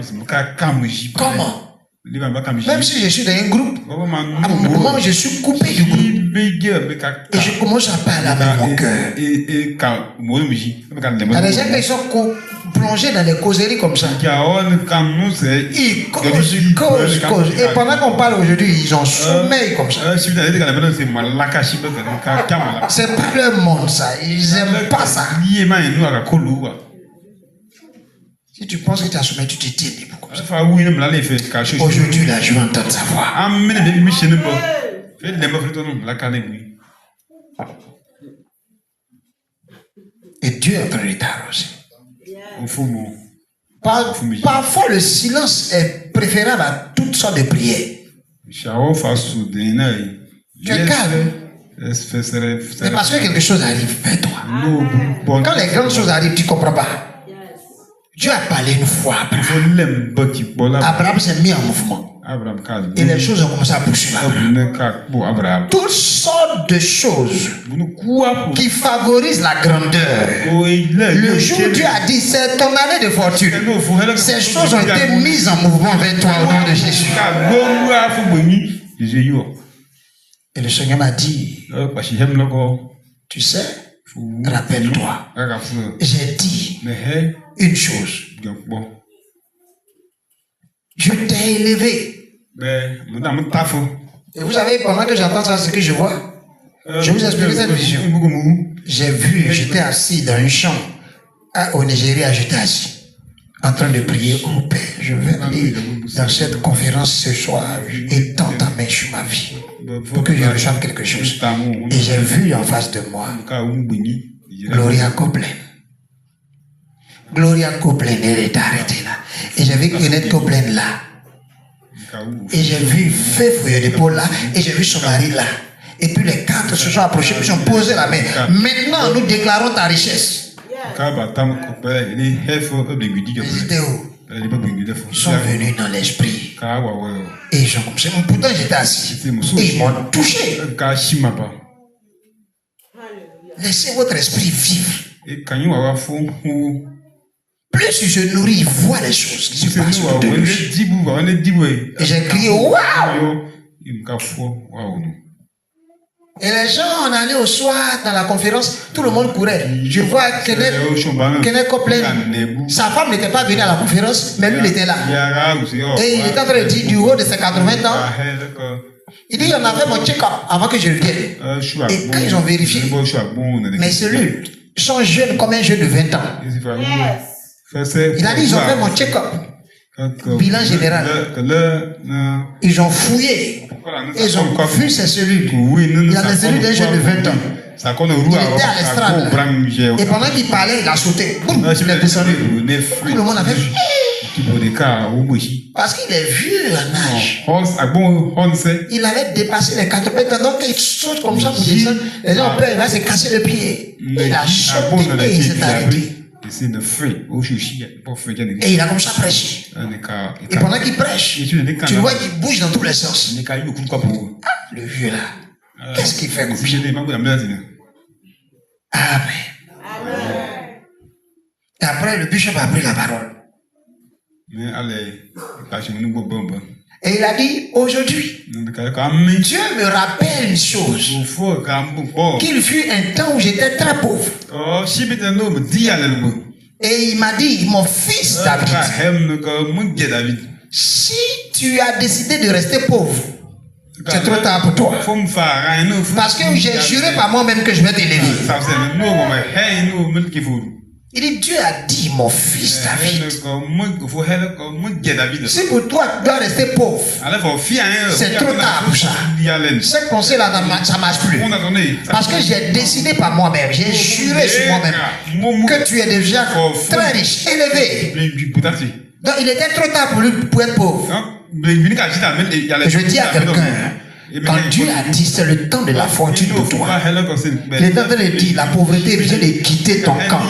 Comment? Même si je suis dans un groupe, à un moment je suis coupé du groupe. Et je commence à parler avec mon cœur. Il y a des gens qui sont plongés dans des causeries comme ça. Ils causent. Et pendant qu'on parle aujourd'hui, ils ont sommeil comme ça. C'est pas leur monde ça. Ils n'aiment pas ça. Si tu penses que tu as sommeil, tu te tiens libre comme ça. Aujourd'hui, là, je vais entendre sa voix. Et Dieu est en train de t'arroser. Parfois, le silence est préférable à toutes sortes de prières. Tu es calme. Mais parce que quelque chose arrive vers toi. Quand les grandes choses arrivent, tu ne comprends pas. Dieu a parlé une fois à Abraham. Abraham s'est mis en mouvement. Et les choses ont commencé à poursuivre. Toutes sortes de choses qui favorisent la grandeur. Le jour où Dieu a dit c'est ton année de fortune, ces choses ont été mises en mouvement vers toi au nom de Jésus. Et le Seigneur m'a dit, tu sais, rappelle-toi, j'ai dit une chose. Je t'ai élevé. Et vous savez, pendant que j'entends ça, ce que je vois, je vous explique cette vision. J'ai vu, j'étais assis dans une chambre au Nigeria, j'étais assis en train de prier au Père. Je vais aller dans cette conférence ce soir et tends ta main sur ma vie pour que je reçoive quelque chose. Et j'ai vu en face de moi Gloria Copeland. Gloria Copeland, elle est arrêtée là. Et j'ai vu Kenneth Copeland là. Et j'ai vu Feuille de Paul là. Et j'ai vu son mari là. Et puis les quatre se sont approchés, ils ont posé la main. Maintenant, nous déclarons ta richesse. Ils étaient où? Ils sont venus dans l'esprit. Et ils ont commencé. Pourtant, j'étais assis. Et ils m'ont touché. Laissez votre esprit vivre. Plus il se nourrit, il voit les choses qui se passent autour de lui. Et j'ai crié waouh! Et les gens, on allait au soir dans la conférence, tout le monde courait. Je vois Kenneth Copeland, sa femme n'était pas venue à la conférence, mais lui il était là. Et il était en train de dire du haut de ses 80 ans. Il dit, on a fait mon check-up avant que je vienne. Et quand ils ont vérifié, mes cellules sont jeunes comme un jeune de 20 ans. Il a dit, ils ont fait mon check-up. Bilan général. Ils ont fouillé. Ils ont vu ses cellules. Il a les cellules d'un jeune de 20 ans. Il était à l'estrade. Et pendant qu'il parlait, il a sauté. Boum, il est descendu. Tout le monde a fait. Parce qu'il est vieux en âge. Il avait dépassé les 80 ans. Donc il saute comme ça pour descendre. Les gens ont peur, il va se casser le pied. Il a sauté et il s'est arrêté. Et il a comme ça prêché. Et pendant qu'il prêche, tu vois qu'il bouge dans tous les sens. Le vieux là, qu'est-ce qu'il fait comme ça? Amen. Et après, le bishop a pris la parole. Et il a dit, aujourd'hui, Dieu me rappelle une chose, qu'il fut un temps où j'étais très pauvre. Et il m'a dit, mon fils David, si tu as décidé de rester pauvre, c'est trop tard pour toi. Parce que j'ai juré par moi-même que je vais t'élever. Il dit, Dieu a dit, mon fils David, si pour toi tu dois rester pauvre, c'est trop tard pour ça. Ce conseil-là, ça ne marche plus. Parce que j'ai décidé par moi-même, j'ai juré sur moi-même que tu es déjà très riche, élevé. Donc il était trop tard pour lui pour être pauvre. Je dis à quelqu'un, quand Dieu a dit c'est le temps de la fortune pour toi, il est en train de dire la pauvreté vient de quitter ton camp.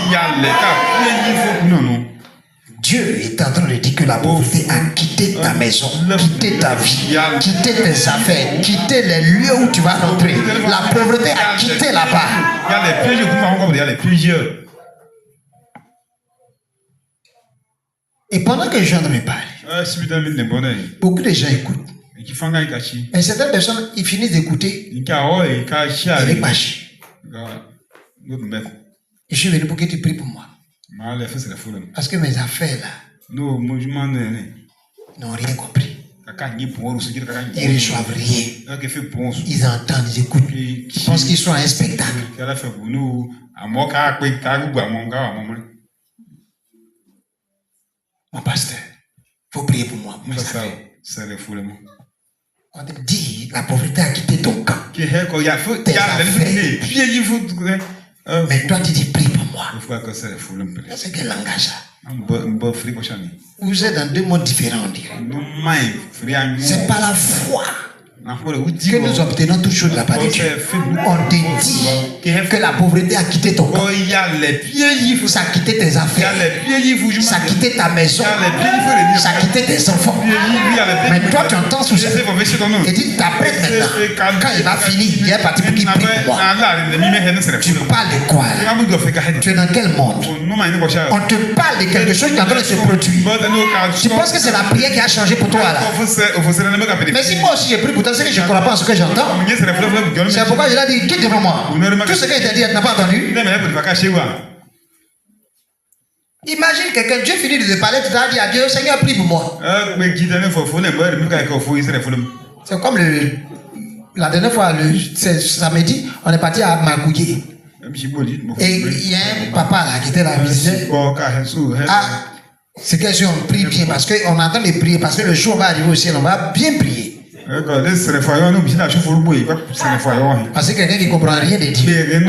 Dieu est en train de dire que la pauvreté a quitté ta maison, quitté ta vie, quitté tes affaires, quitté les lieux où tu vas rentrer. La pauvreté a quitté là-bas. Et pendant que je viens de me parler, beaucoup de gens écoutent. Et certaines personnes, ils finissent d'écouter. Ils marchent. Je suis venu pour que tu pries pour moi. Parce que mes affaires là n'ont rien compris. Ils ne reçoivent rien. Ils entendent, ils écoutent. Ils pensent qu'ils sont à un spectacle. Mon pasteur, il faut prier pour moi. On te dit, la pauvreté a quitté ton camp. Tes affaires. Mais toi, tu dis, prie pour moi. C'est quel langage ça? Vous êtes dans deux mondes différents, on dirait. C'est pas la foi que nous obtenons toutes choses de la part de Dieu. On te dit que la pauvreté a quitté ton corps. Ça a quitté tes affaires. Ça a quitté ta maison. Ça a quitté tes enfants. Mais toi, tu entends tout ça. Et tu t'apprêtes maintenant. Quand il va finir, il est parti pour qu'il prie pour moi. Tu parles de quoi? Tu es dans quel monde? On te parle de quelque chose qui est en train de se produire. Tu penses que c'est la prière qui a changé pour toi là? Mais si moi aussi j'ai pris pour toi, c'est que je ne crois pas à ce que j'entends. C'est pourquoi je l'ai dit, quitte devant moi. Tout ce qu'il t'a dit, tu n'as pas entendu. Imagine quelqu'un, Dieu finit de te parler, tu t'as dit à Dieu, Seigneur, prie pour moi. C'est comme la dernière fois, samedi, on est parti à Magouillé. Et il y a un papa là qui était là, visité. C'est que si on prie bien, parce qu'on entend les prier, parce que le jour va arriver au ciel, on va bien prier. Parce que quelqu'un qui ne comprend rien de Dieu. Et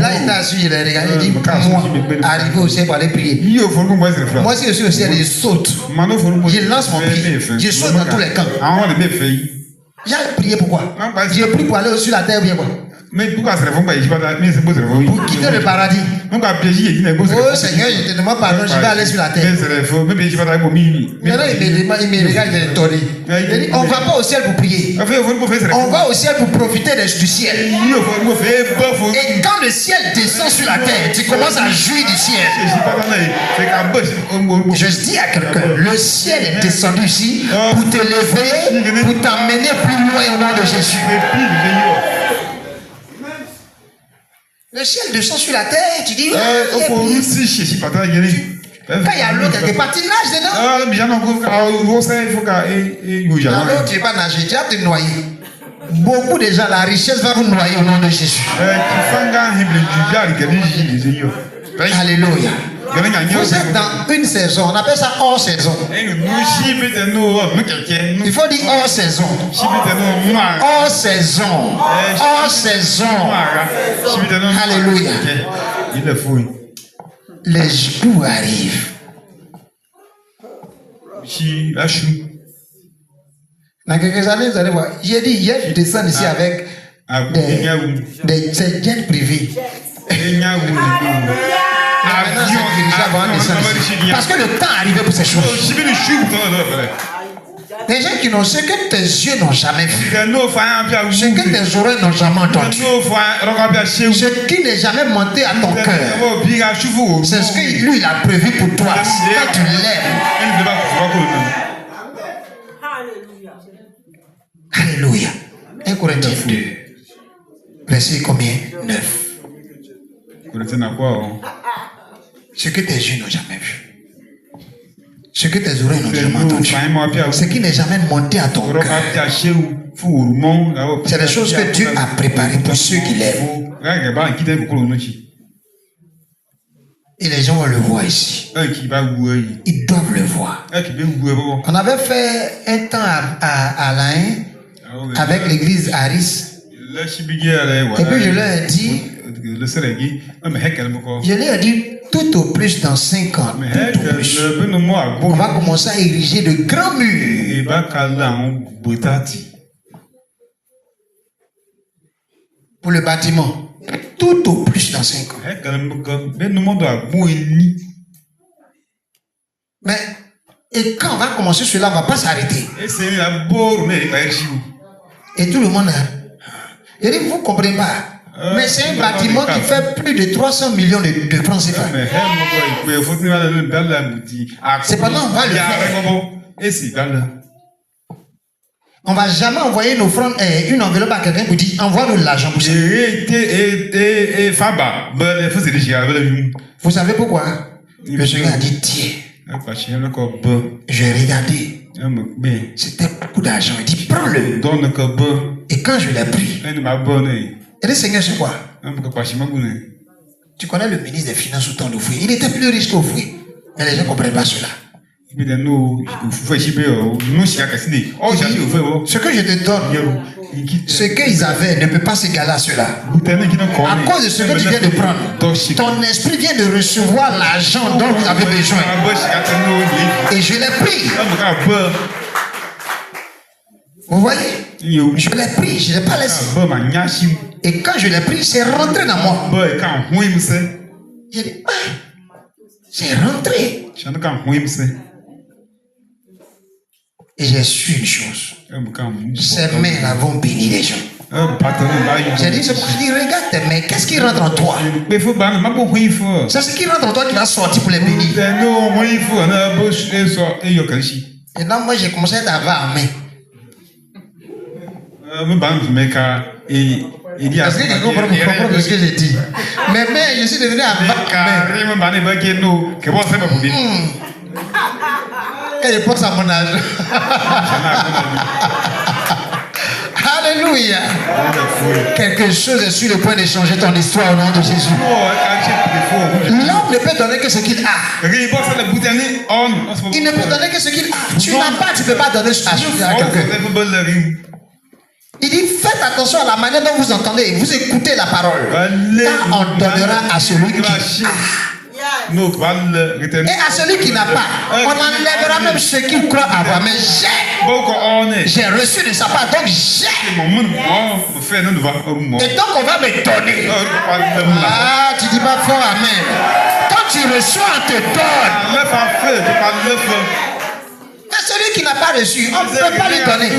là, il t'a su, il a regardé, il dit, moi, arrivé au ciel pour aller prier. Moi, si je suis au ciel, je saute. Je lance mon pied. Je saute dans tous les camps. J'ai prié pourquoi? J'ai prié pour aller sur la terre ou bien quoi? Pour quitter le paradis. Oh Seigneur, je te demande pardon, je vais aller sur la terre. Maintenant, il me regarde, il est étonné. Il dit, on ne va pas au ciel pour prier. On va au ciel pour profiter du ciel. Et quand le ciel descend sur la terre, tu commences à jouir du ciel. Je dis à quelqu'un, le ciel est descendu ici pour te lever, pour t'emmener plus loin au nom de Jésus. Le ciel descend sur la terre, tu dis, quand il y a l'eau quelque part, tu nages dedans. Alors tu ne vas pas nager, tu vas te noyer. Beaucoup de gens, la richesse va vous noyer au nom de Jésus. Alléluia. Vous êtes dans une saison, on appelle ça hors saison. Il faut dire hors saison. Hors saison. Hors saison. Alléluia. Les jours arrivent. Dans quelques années, vous allez voir. J'ai dit hier, je descends ici avec des jets privés. Parce que le temps est arrivé pour ces choses. Des gens qui n'ont ce que tes yeux n'ont jamais vu. Ce que tes oreilles n'ont jamais entendu. Ce qui n'est jamais monté à ton cœur. C'est ce que lui il a prévu pour toi. Quand tu l'aimes. Alléluia. 1 Corinthiens 2. Verset combien? 9. Ce que tes yeux n'ont jamais vu. Ce que tes oreilles n'ont jamais entendu. Ce qui n'est jamais monté à ton cœur. C'est des choses que Dieu a préparées pour ceux qui l'aiment. Et les gens vont le voir ici. Ils doivent le voir. On avait fait un temps à Lain avec l'église Harris. Et puis je leur ai dit, tout au plus dans 5 ans, tout au plus, on va commencer à ériger de grands murs. Pour le bâtiment, tout au plus dans 5 ans. Mais, et quand on va commencer cela, on ne va pas s'arrêter. Et tout le monde a... Je dis, vous ne comprenez pas. Mais c'est un bâtiment qui fait plus de 300 millions de francs CFA. Cependant, on va le faire. On ne va jamais envoyer une enveloppe à quelqu'un pour dire envoie-nous de l'argent pour ça. Vous savez pourquoi? Le Seigneur a dit tiens. J'ai regardé. C'était beaucoup d'argent. Il dit prends-le. Et quand je l'ai pris, et le Seigneur c'est quoi? Tu connais le ministre des Finances au temps de Fouet. Il était plus riche qu'au Fouet. Mais les gens ne comprennent pas cela. Ce que je te donne, ce qu'ils avaient ne peut pas s'égaler à cela. À cause de ce que tu viens de prendre, ton esprit vient de recevoir l'argent dont vous avez besoin. Et je l'ai pris. Vous voyez? Je l'ai pris, je ne l'ai pas laissé. Et quand je l'ai pris, c'est rentré dans moi. J'ai dit, c'est rentré. Et j'ai su une chose. Ces mains vont bénir les gens. J'ai dit, c'est pour que je dis, regarde tes mains, qu'est-ce qui rentre en toi? C'est ce qui rentre en toi qui va sortir pour les bénir. Et là, moi, j'ai commencé à avoir en main. Est-ce que quelqu'un comprend ce que j'ai dit? Mais je suis devenu quand je pense à mon âge. Alléluia. Quelque chose est sur le point de changer ton histoire au nom de Jésus. L'homme ne peut donner que ce qu'il a. Il ne peut donner que ce qu'il a. Tu n'as pas, tu ne peux pas donner à quelqu'un. Il dit, faites attention à la manière dont vous entendez, vous écoutez la parole. Car on donnera à celui qui a. Et à celui qui n'a pas, on enlèvera même ce qu'il croit avoir. Mais j'ai reçu de sa part, donc j'ai. Et donc on va me donner. Ah, tu dis pas fort amen. Quand tu reçois, on te donne. Mais celui qui n'a pas reçu, on ne peut pas lui donner.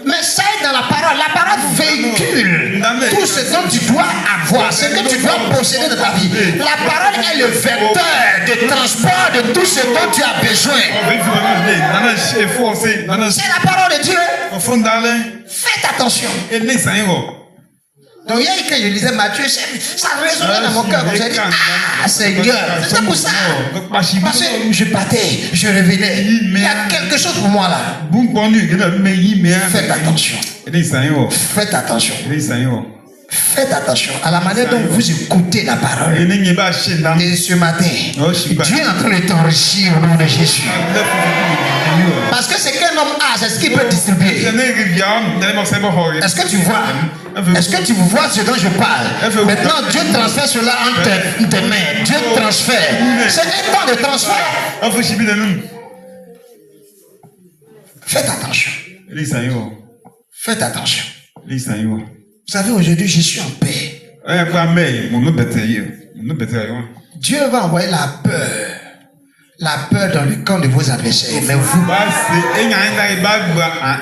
Mais ça est dans la parole. La parole véhicule tout ce dont tu dois avoir, ce que tu dois posséder dans ta vie. La parole est le vecteur de transport de tout ce dont tu as besoin. C'est la parole de Dieu. Faites attention. Donc hier quand je lisais Matthieu, ça résonnait dans mon cœur. J'ai dit, ah Seigneur, c'est pour ça. Parce que je partais, je revenais. Il y a quelque chose pour moi là. Faites attention. Faites attention. Faites attention à la manière dont vous écoutez la parole. Et ce matin, Dieu est en train de t'enrichir au nom de Jésus. Parce que c'est qu'un homme a, c'est ce qu'il peut distribuer. Est-ce que tu vois? Est-ce que tu vois ce dont je parle? Maintenant, Dieu transfère cela entre tes mains. Dieu transfère. C'est un temps de transfert. Faites attention. Faites attention. Vous savez, aujourd'hui, je suis en paix. Dieu va envoyer la peur. la peur dans le camp de vos adversaires. Mais vous,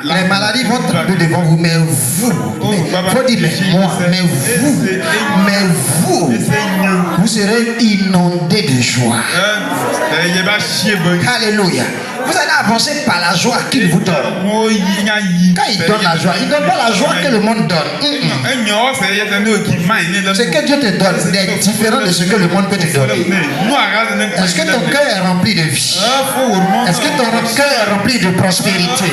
les maladies vont trembler devant vous, mais vous, faut dire mais moi, mais vous serez inondés de joie. Alléluia. Vous allez avancer par la joie qu'il vous donne. Quand il donne la joie, il ne donne pas la joie que le monde donne. Ce que Dieu te donne est différent de ce que le monde peut te donner. Est-ce que ton cœur est rempli de vie? Est-ce que ton cœur est rempli de prospérité?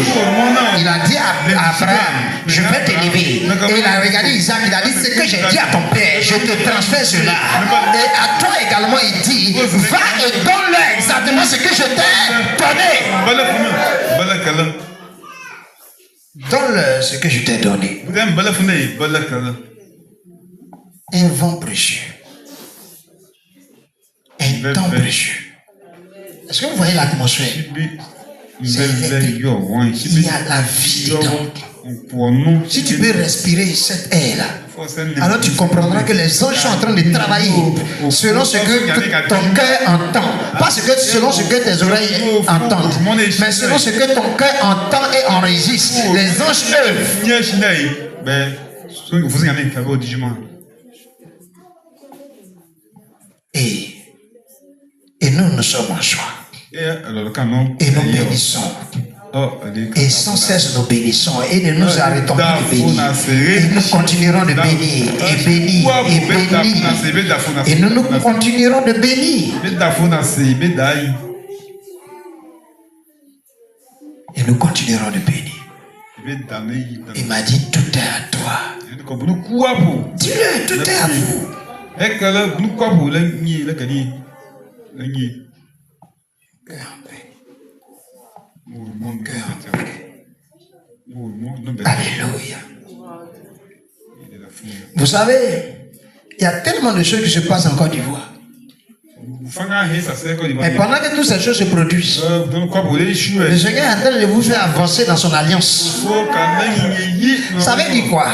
Il a dit à Abraham, je vais t'élever. Et il a regardé Isaac, il a dit, ce que j'ai dit à ton père, je te transfère cela. Et à toi également, il dit, va et donne-leur exactement ce que je t'ai donné. Donne-leur ce que je t'ai donné. Un vent précieux. Un temps précieux. Est-ce que vous voyez l'atmosphère? Il y a la vie dedans. Si tu peux respirer cette air-là, alors tu comprendras que les anges sont en train de travailler selon ce que ton cœur entend. Pas selon ce que tes oreilles entendent, mais selon ce que ton cœur entend et enregistre. Les anges œuvrent. Et nous sommes en joie. Et nous bénissons. Et sans cesse nous bénissons et ne nous arrêtons pas de bénir. Et nous continuerons de bénir et bénir et bénir. Et nous continuerons de bénir. Et nous continuerons de bénir. Il m'a dit, tout est à toi. Dis-le, tout est à vous. Mon cœur. Alléluia. Vous savez, il y a tellement de choses qui se passent en Côte d'Ivoire. Mais pendant que toutes ces choses se produisent, le Seigneur est en train de vous faire avancer dans son alliance. Ça veut dire quoi?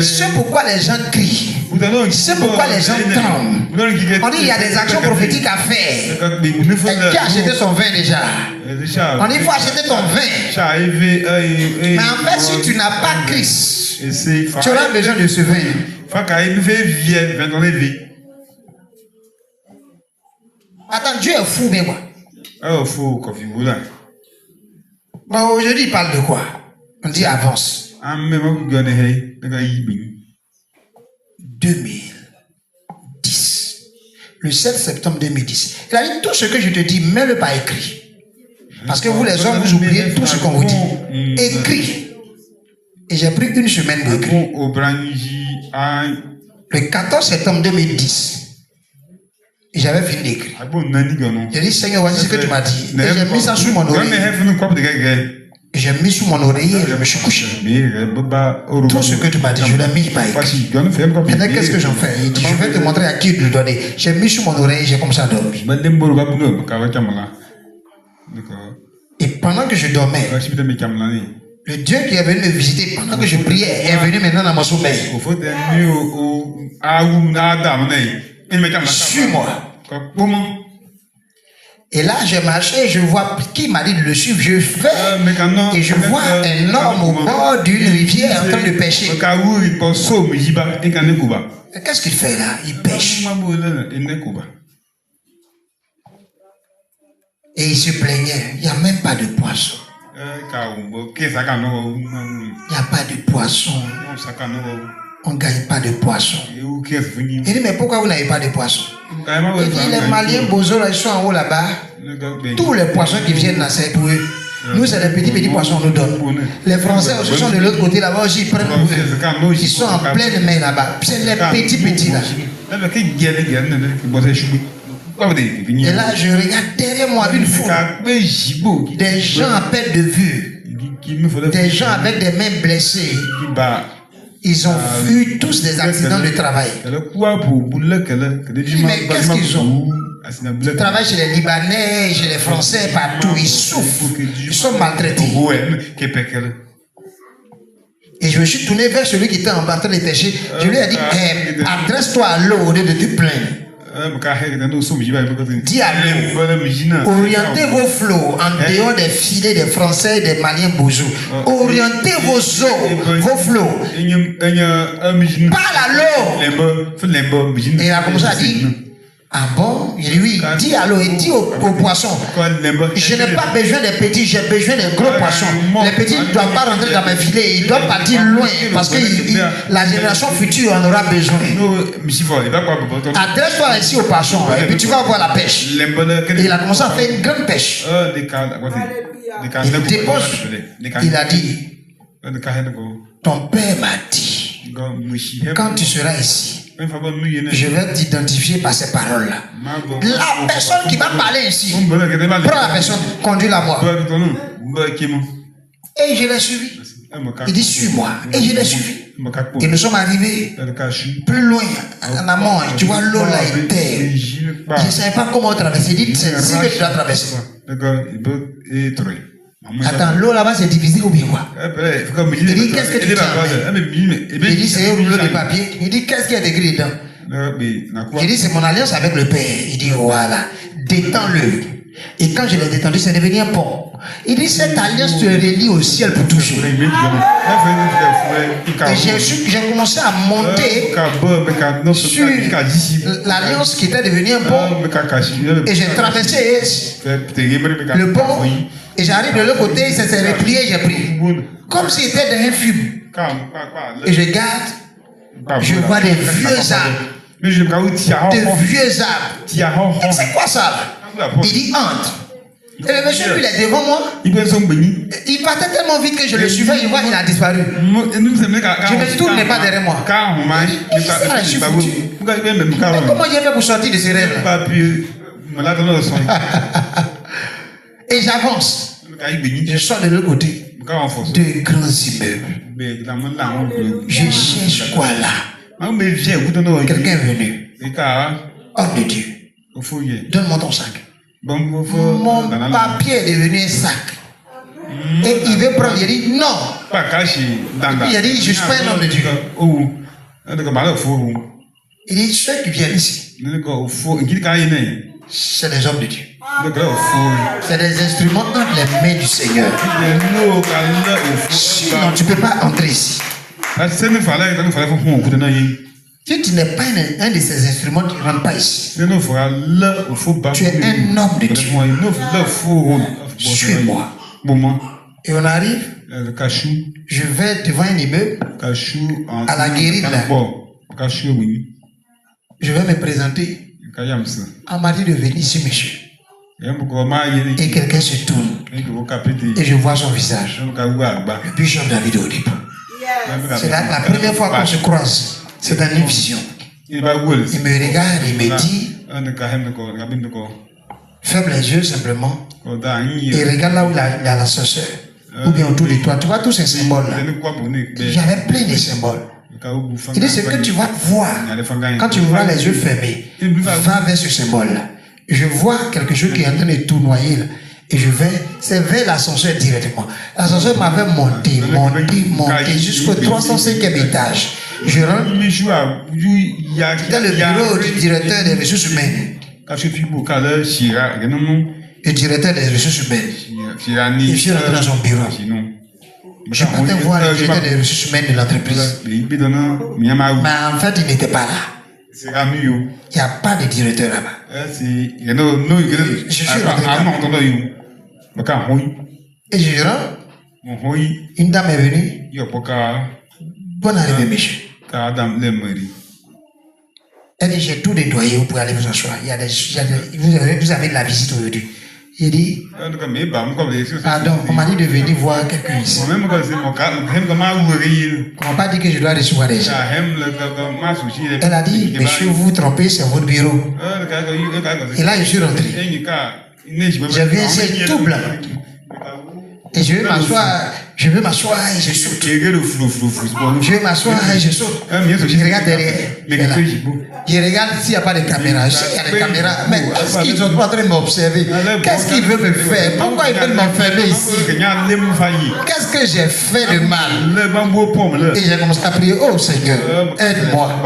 C'est pourquoi les gens crient. C'est pourquoi les gens tremblent. On dit il y a des actions prophétiques à faire. Qui a acheté son vin déjà? On dit il faut acheter ton vin. Mais en fait, si tu n'as pas Christ, tu auras besoin de ce vin. Attends, Dieu est fou, mais quoi? Bon, aujourd'hui, il parle de quoi? On dit avance. 2010. Le 7 septembre 2010. Il a dit tout ce que je te dis, mets-le par écrit. Parce que vous les hommes, vous oubliez tout ce qu'on vous dit. Écrit. Et j'ai pris une semaine pour écrire. Le 14 septembre 2010. Et j'avais fini d'écrire. J'ai dit, Seigneur, voici ce que tu m'as dit. Et j'ai mis ça sous mon oreiller. J'ai mis sous mon oreiller et je me suis couché. Tout ce que tu m'as dit, je l'ai mis par écrit. Maintenant, qu'est-ce que j'en fais? Il dit, je vais te montrer à qui le donner. J'ai mis sous mon oreille et j'ai comme ça dormi. Et pendant que je dormais, le Dieu qui est venu me visiter pendant que je priais est venu maintenant dans mon sommeil. Suis-moi. Et là, j'ai marché, je vois qui m'a dit de le suivre. Je fais et je vois un homme au bord d'une rivière en train de pêcher. Qu'est-ce qu'il fait là? Il pêche. Et il se plaignait. Il n'y a même pas de poisson. Il n'y a pas de poisson. On ne gagne pas de poisson. Il dit, mais pourquoi vous n'avez pas de poisson? Il dit, les Maliens Bozo, ils sont en haut là-bas. Tous les poissons qui viennent là, c'est pour eux. Nous, c'est les petits poissons qu'on nous donne. Les Français aussi sont de l'autre côté là-bas aussi, ils prennent pour eux. Ils sont en pleine main là-bas. C'est les petits là. Et là, je regarde derrière moi une foule. Des gens à perte de vue. Des gens avec des mains blessées. Ils ont eu tous des accidents de travail. Mais qu'est-ce qu'ils ont? Ils travaillent chez les Libanais, chez les Français, partout. Ils souffrent. Ils sont maltraités. Et je me suis tourné vers celui qui était en train de pêcher. Je lui ai dit, adresse-toi à l'eau au lieu de te plaindre. Dis à l'eau. Orientez vos flots en dehors des filets des Français et des Maliens bouzous. Orientez vos eaux, vos flots. Parle à l'eau. Et il a commencé à dire, ah bon? Il dit oui, dis à l'eau et dis aux poissons. Je n'ai pas besoin des petits, j'ai besoin des gros poissons. Les petits ne doivent pas rentrer dans mes filets, ils doivent partir loin parce que la génération future en aura besoin. Adresse-toi ainsi aux poissons et puis tu vas voir la pêche. Et il a commencé à faire une grande pêche. Il dépose, il a dit, ton père m'a dit, quand tu seras ici, je vais t'identifier par ces paroles-là. La personne qui va parler ici, prends la personne, conduis-la moi. Et je l'ai suivi. Il dit, suis-moi. Et je l'ai suivi. Et nous sommes arrivés plus loin, en amont. Tu vois, l'eau là était. Je ne savais pas comment traverser. Il dit, c'est si que tu dois traverser. Attends, l'eau là-bas c'est divisé ou bien quoi? Il dit, qu'est-ce que tu tiens? Il dit, c'est un rouleau de papier. Il dit, qu'est-ce qu'il y a d'écrit dedans? Il dit, c'est mon alliance avec le Père. Il dit, voilà, détends-le. Et quand je l'ai détendu, c'est devenu un pont. Il dit, cette alliance te relie au ciel pour toujours. Et j'ai commencé à monter sur l'alliance qui était devenue un pont. Et j'ai traversé le pont. Et j'arrive de l'autre côté, ça s'est replié, j'ai pris. Comme s'il était dans un fume. Et je regarde, je vois des vieux arbres. Des vieux arbres. Et c'est quoi ça? Il dit entre. Et le monsieur, lui, il est devant moi. Il partait tellement vite que je le suivais, je vois qu'il a disparu. Je me tourne, il n'est pas derrière moi. Je suis foutu. Mais comment j'ai fait pour sortir de ce rêve-là? Et j'avance. Je sors de l'autre côté. De grands immeubles. Je cherche quoi là? Quelqu'un est venu. Homme de Dieu. Donne-moi ton sac. Mon papier est devenu un sac. Et il veut prendre. Il dit non. Il a dit, je suis pas un homme de Dieu. Il dit, ceux qui viennent ici, c'est des hommes de Dieu. C'est des instruments entre les mains du Seigneur. Sinon, tu ne peux pas entrer ici. Si tu n'es pas un de ces instruments, tu ne rentres pas ici. Tu es un homme de Dieu. Suis-moi. Et on arrive. Je vais devant un immeuble à la guérite là. Je vais me présenter. On m'a dit de venir ici, monsieur. Et quelqu'un se tourne. Et je vois son visage. Le bishop David Odipo. C'est la première fois qu'on se croise. C'est dans une vision. Il me regarde, il me dit, ferme les yeux simplement et regarde là où il y a la sorcière. Ou bien autour de toi. Tu vois tous ces symboles-là. J'avais plein de symboles. Il dit, ce que tu vas voir quand tu vois les yeux fermés, va vers ce symbole-là. Je vois quelque chose qui est en train de tournoyer là. Et je vais, c'est vers l'ascenseur directement. L'ascenseur m'avait monté jusqu'au 305e étage. Je rentre dans le bureau du directeur des ressources humaines. Le directeur des ressources humaines. Je suis rentré dans son bureau. Je partais voir le directeur des ressources humaines de l'entreprise. Mais en fait, il n'était pas là. Il n'y a pas de directeur là-bas. Je suis rentré là. Et je rentre. Une dame est venue. Bonne arrivée, monsieur. Elle dit, j'ai tout nettoyé, vous pouvez aller vous asseoir. Vous avez de la visite aujourd'hui. Il dit, pardon, on m'a dit de venir voir quelqu'un ici. On m'a pas dit que je dois recevoir des gens. Elle a dit, monsieur, vous vous trompez, c'est votre bureau. Et là, je suis rentré. J'ai vu un ciel tout blanc. Et je vais m'asseoir. Je veux m'asseoir et je saute. Je veux m'asseoir et je saute. Je regarde derrière. Je regarde s'il n'y a pas de caméra. Je sais qu'il y a des caméras. Mais est-ce qu'ils sont pas en train de m'observer? Qu'est-ce qu'ils veulent me faire? Pourquoi ils veulent m'enfermer ici? Qu'est-ce que j'ai fait de mal? Et j'ai commencé à prier, oh Seigneur, aide-moi.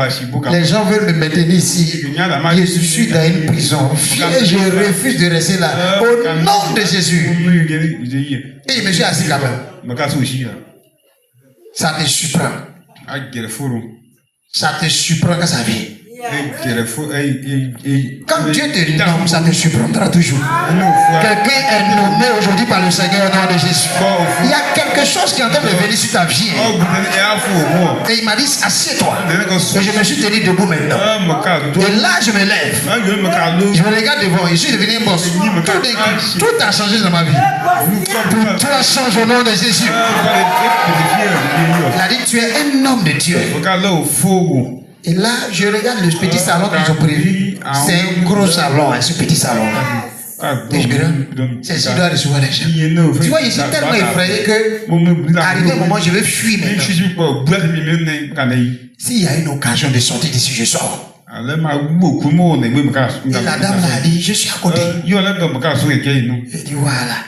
Les gens veulent me maintenir ici. Je suis dans une prison. Et je refuse de rester là. Au nom de Jésus. Et je me suis assis quand même. Ça te surprend. Ça te surprend quand ça vient. Quand Dieu te nomme, ça te surprendra toujours. Quelqu'un est nommé aujourd'hui par le Seigneur au nom de Jésus. Il y a quelque chose qui est en train de venir sur ta vie. Et il m'a dit, assieds-toi. Et je me suis tenu debout maintenant. Et là, je me lève. Je me regarde devant. Je suis devenu un boss. Tout a changé dans ma vie. Tout a changé au nom de Jésus. Il a dit, tu es un homme de Dieu. Et là, je regarde le petit salon qu'ils ont prévu. C'est un gros salon, ce petit salon. Et je me dis, c'est ici doit recevoir les gens. Tu vois, je suis tellement effrayé que, arrivé au moment où je vais fuir maintenant. S'il y a une occasion de sortir d'ici, je sors. Et la dame m'a dit, je suis à côté. Elle dit, voilà.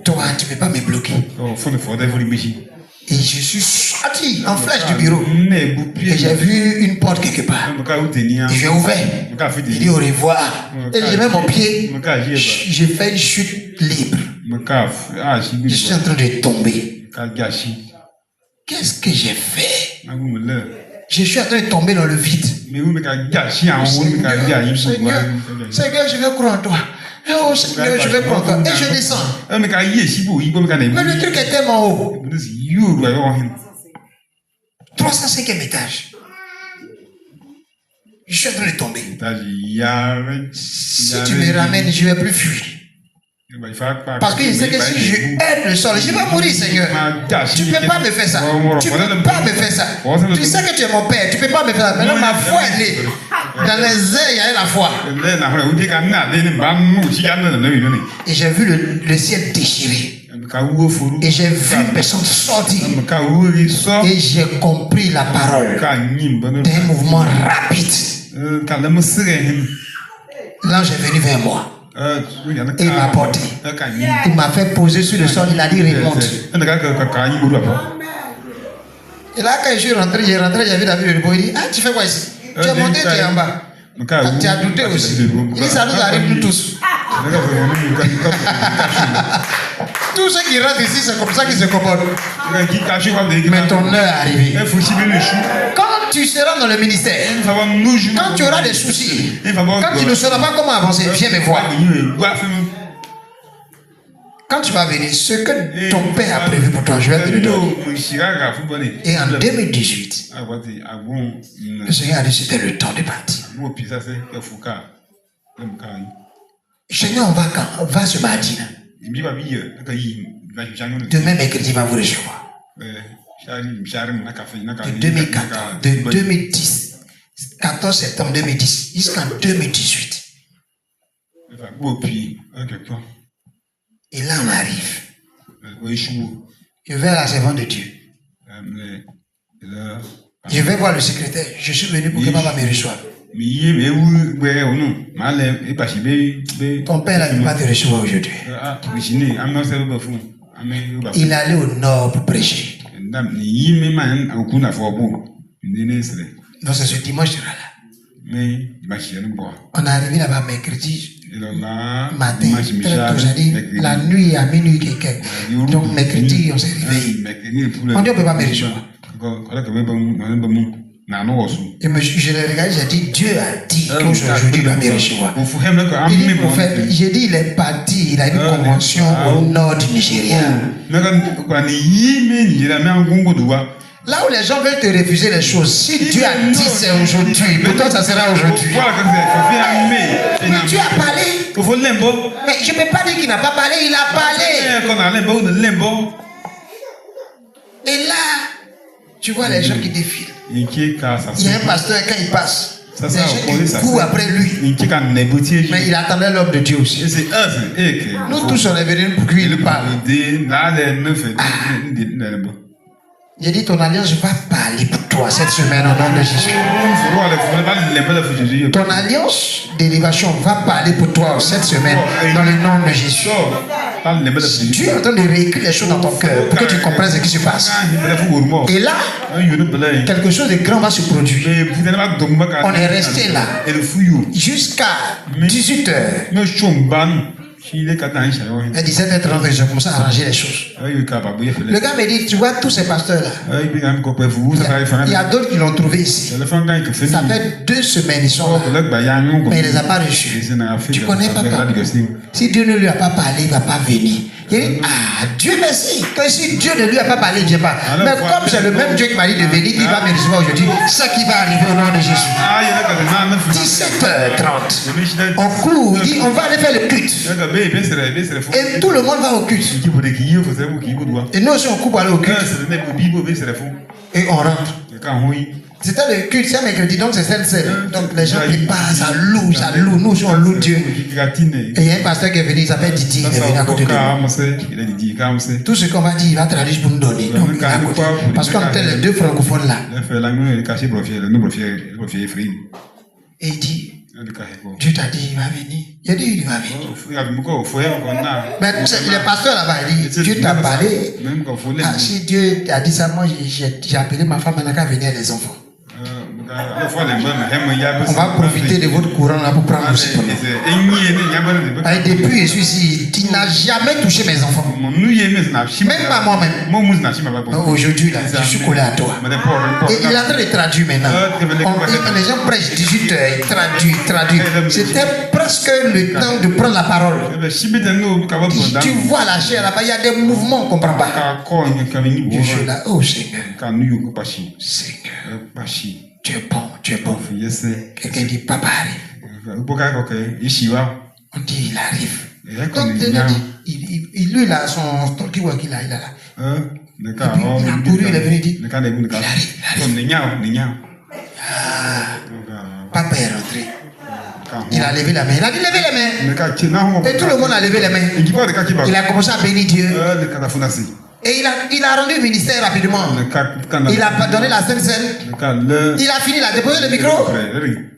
Toi, tu ne peux pas me bloquer. Et je suis sorti en flèche du bureau. Et j'ai vu une porte quelque part. Et j'ai ouvert. Il dit au revoir. Et j'ai mis mon pied. J'ai fait une chute libre. Je suis en train de tomber. Qu'est-ce que j'ai fait? Je suis en train de tomber dans le vide. Seigneur, je vais croire en toi. Oh Seigneur, je vais prendre toi. Et je descends. Mais le truc est tellement haut. 305e étage. Je suis en train de tomber. Si tu me ramènes, je ne vais plus fuir. Parce que je sais que si je aide le sol, je vais mourir, Seigneur. Tu ne peux pas me faire ça. Tu ne peux pas me faire ça. Tu sais que tu es mon père. Tu ne peux pas me faire ça. Maintenant, ma foi est née. Dans les airs, il y a la foi. Et j'ai vu le ciel déchiré. Et j'ai vu personne sortir. Et j'ai compris la parole d'un mouvement rapide. L'ange est venu vers moi. Et il m'a porté. Il m'a fait poser sur le sol. Il a dit remonte. Et là, quand je suis rentré, j'ai vu David le repos. Il dit, ah, tu fais quoi ici? Tu es monté, tu es en bas. Tu as douté aussi. Il dit, ça nous arrive nous tous. Tous ceux qui rentrent ici, c'est comme ça qu'ils se comportent. Mais ton heure est arrivée. Quand tu seras dans le ministère, quand tu auras des soucis, quand tu ne sauras pas comment avancer, viens me voir. Quand tu vas venir, ce que ton père a prévu pour toi, je vais te le donner. Et en 2018, le Seigneur a dit que c'était le temps de partir. Seigneur, on va quand? On va ce mardi. Demain, mercredi, va vous recevoir. De 2014, de 2010, 14 septembre 2010 jusqu'en 2018. Et là, on arrive. Je vais à la servante de Dieu. Je vais voir le secrétaire. Je suis venu pour que papa me reçoive. Ton père là ne peut pas te recevoir aujourd'hui. Il allait au nord pour prêcher. Donc c'est ce dimanche sera là. On est arrivé là-bas mercredi matin, très tôt, j'ai la nuit à minuit quelqu'un. Donc mercredi on s'est réveillé. On dit on ne peut pas me recevoir. Et je l'ai regardé, j'ai dit, Dieu a dit qu'aujourd'hui il va me recevoir. Il dit, prophète, j'ai dit, il est parti, il a une convention au nord du Nigeria. Là où les gens veulent te refuser les choses, si Dieu a dit c'est aujourd'hui, pour toi ça sera aujourd'hui. Mais Dieu a parlé. Mais je ne peux pas dire qu'il n'a pas parlé, il a parlé. Et là, tu vois les gens qui défilent. Il y a un pasteur, quand il passe, Les gens qui courent après lui. Mais il attendait l'homme de Dieu aussi. Nous tous, on est venus pour qu'il nous parle. J'ai dit, ton alliance va parler pour toi cette semaine au nom de Jésus. Ton alliance d'élévation va parler pour toi cette semaine dans le nom de Jésus. Dieu est en train de réécrire les choses dans ton cœur pour que tu comprennes ce qui se passe. Et là, quelque chose de grand va se produire. On est resté là jusqu'à 18h. À 17h30, j'ai commencé à arranger les choses. Le gars me dit, tu vois tous ces pasteurs-là, il y a d'autres qui l'ont trouvé ici. Ça fait 2 semaines ils sont là, mais il ne les a pas reçus. Tu connais papa? Si Dieu ne lui a pas parlé, il ne va pas venir. Il dit, Dieu merci. Que si Dieu ne lui a pas parlé, il ne vient pas. Mais comme c'est le même Dieu qui m'a dit de venir, il va me recevoir aujourd'hui. Ce qui va arriver au nom de Jésus. 17h30. On court, il dit, on va aller faire le culte. Et tout le monde va au culte. Et nous aussi on coupe pour aller au culte. Et on rentre. C'était le culte, c'est mercredi, donc c'est celle. Donc les gens préparent, ça loue. Nous aussi on loue Dieu. Et il y a un pasteur qui est venu, il s'appelle Didier, il est venu à côté de nous. Tout ce qu'on va dire, il va traduire pour nous donner. Donc, il est à côté. Parce qu'on était les 2 francophones là. Et il dit, Dieu t'a dit, il va venir. Il a dit, il va venir. Mais les pasteurs là-bas, il dit, Dieu t'a parlé. Si Dieu a dit ça, moi j'ai appelé ma femme, elle n'a qu'à venir les enfants. On va profiter de votre courant là pour prendre aussi pour nous. Et depuis je suis ici, il n'a jamais touché mes enfants. Même pas moi-même. Aujourd'hui là, je suis collé à toi. Et il est en train de traduire maintenant. Les gens prêchent 18h, il traduit. C'était presque le temps de prendre la parole. Tu vois la chair là-bas, il y a des mouvements, on ne comprend pas. Je suis là, oh Seigneur. Seigneur. Tu es bon, tu es bon. Quelqu'un dit, papa arrive. On dit, il arrive. Donc, lui, là, son talkie-walkie, là, il est là. Il a couru, il est venu dire, il arrive. Papa est rentré. Il a levé la main. Il a dit, levez les mains. Et tout le monde a levé les mains. Il a commencé à bénir Dieu. Et il a rendu le ministère rapidement. Il a donné la Sainte Seine. Il a fini, il a déposé le micro.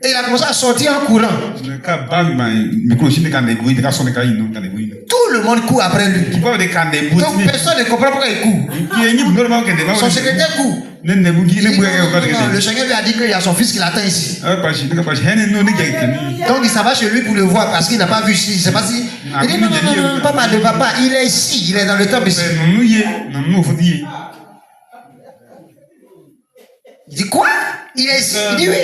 Et il a commencé à sortir en courant. Tout le monde court après lui. Donc personne ne comprend pourquoi il court. Son secrétaire court. Non, le Seigneur lui a dit qu'il y a son fils qui l'attend ici. Donc il s'en va chez lui pour le voir parce qu'il n'a pas vu ici. Il ne sait pas si. Il dit non, papa, il est ici, il est dans le temple ici. Il dit quoi? Il est ici. Il dit oui.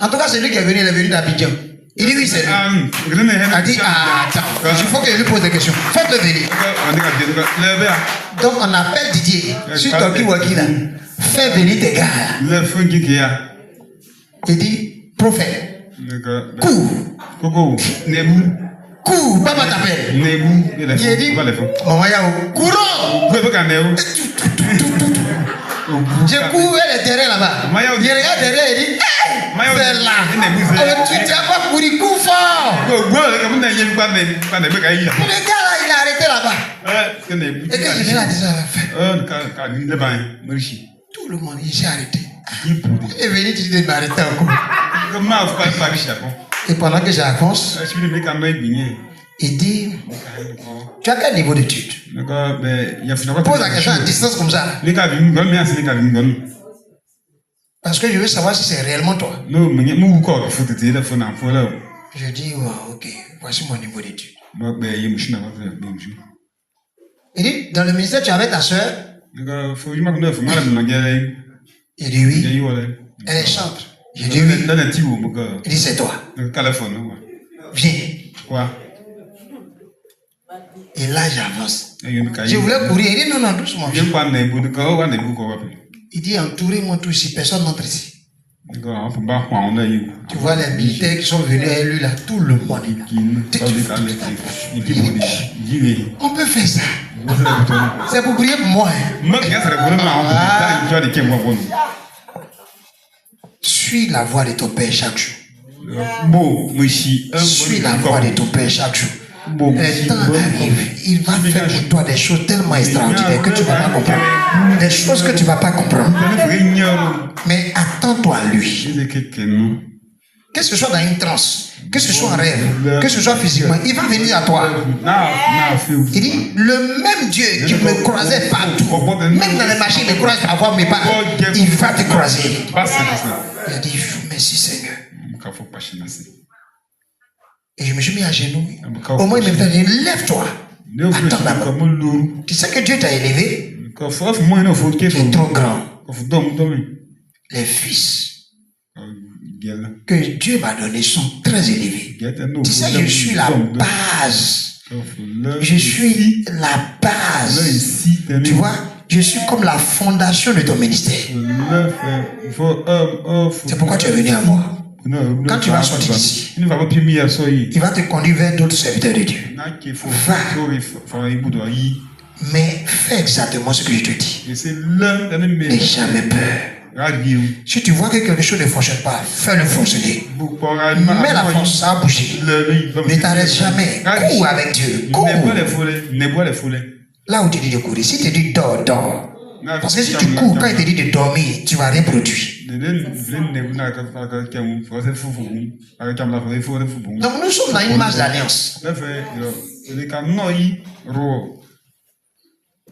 En tout cas, c'est lui qui est venu, il est venu d'Abidjan. Il dit oui, c'est lui. Il a dit attends, il faut que je lui pose des questions. Faites-le venir. Donc on appelle Didier sur talkie-walkie là. Fais venir tes gars. Il dit prophète. Cours. Cours, papa t'appelle. Il dit maman Yao, courons. J'ai couru les terrains là-bas. Il regarde derrière et dit c'est là. Tu n'as pas couru, cours fort. Le gars là, il a arrêté là-bas. Et quand je viens à dire ça, tout le monde, il s'est arrêté. Il est venu de m'arrêter encore. Et pendant que j'avance, il dit tu as quel niveau d'études? Pose la question à distance comme ça. Parce que je veux savoir si c'est réellement toi. Je dis ok, voici mon niveau d'études. Il dit dans le ministère tu avais ta soeur? Il dit oui. Elle est chante. Je dis oui. Il dit c'est toi. Viens. Et là j'avance. Je voulais courir. Il dit non, doucement. Il dit entourez-moi tout ici, personne n'entre ici. Tu vois les militaires qui sont venus à lui là, tout le monde. On peut faire ça. C'est pour prier pour moi. suis la voix de ton Père chaque jour. Suis la voix de ton Père chaque jour. Le temps arrive, il va faire pour toi des choses tellement extraordinaires que tu ne vas pas comprendre. Des choses que tu ne vas pas comprendre. Mais attends-toi à lui. Que ce soit dans une transe, que ce soit en rêve, que ce soit physiquement, il va venir à toi. Il dit, le même Dieu qui me croisait partout, même dans les machines, il me croise par voie, mais pas, il va te croiser. Il a dit, merci Seigneur. Et je me suis mis à genoux. Au moins, il m'a dit, lève-toi. Attends d'abord. Tu sais que Dieu t'a élevé. Tu es trop grand. Les fils que Dieu m'a donné sont très élevés. Tu sais, je suis la base. Je suis la base. Tu vois, je suis comme la fondation de ton ministère. C'est pourquoi tu es venu à moi. Quand tu vas sortir d'ici, il va te conduire vers d'autres serviteurs de Dieu. Va. Mais fais exactement ce que je te dis. N'aie jamais peur. Si tu vois que quelque chose ne fonctionne pas, fais-le fonctionner. Mets la force, ça a bougé. Ne t'arrête jamais. Cours avec Dieu. Cours. Là où tu dis de courir, si tu dis dors, dors. Parce que si tu cours, quand il te dit de dormir, tu vas rien produire. Donc nous sommes dans une marche d'alliance.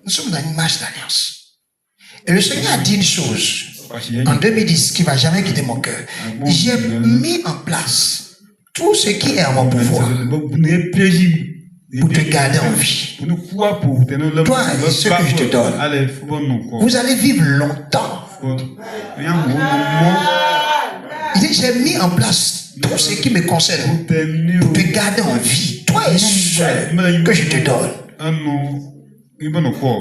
Nous sommes dans une marche d'alliance. Et le Seigneur a dit une chose en 2010 qui ne va jamais quitter mon cœur. J'ai mis en place tout ce qui est à mon pouvoir pour te garder en vie. Toi et ce que je te donne, vous allez vivre longtemps. Il dit, j'ai mis en place tout ce qui me concerne pour te garder en vie. Toi et ce que je te donne,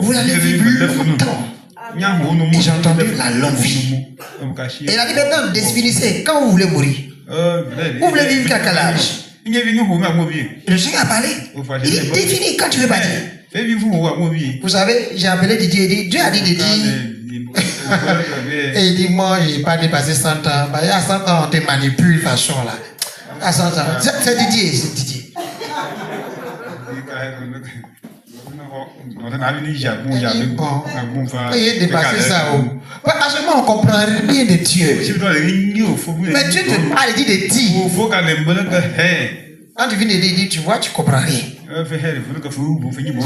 vous allez vivre longtemps. Et j'ai entendu la longue vie. Et il a dit maintenant, définissez quand vous voulez mourir. Vous voulez vivre jusqu'à quel âge? Le Seigneur a parlé. Il dit, définis quand tu veux partir. Vous savez, j'ai appelé Didier et dit, Dieu a dit Didier. Et il dit, moi, je n'ai pas dépassé 100 ans. Bah, il y a 100 ans, on te manipule de façon là. À 100 ans. C'est Didier, c'est Didier. Veuillez dépasser ça. À ce moment, on ne comprend rien de Dieu. Mais Dieu te parle, il dit de dire. Quand tu viens de dire, tu vois, tu ne comprends rien.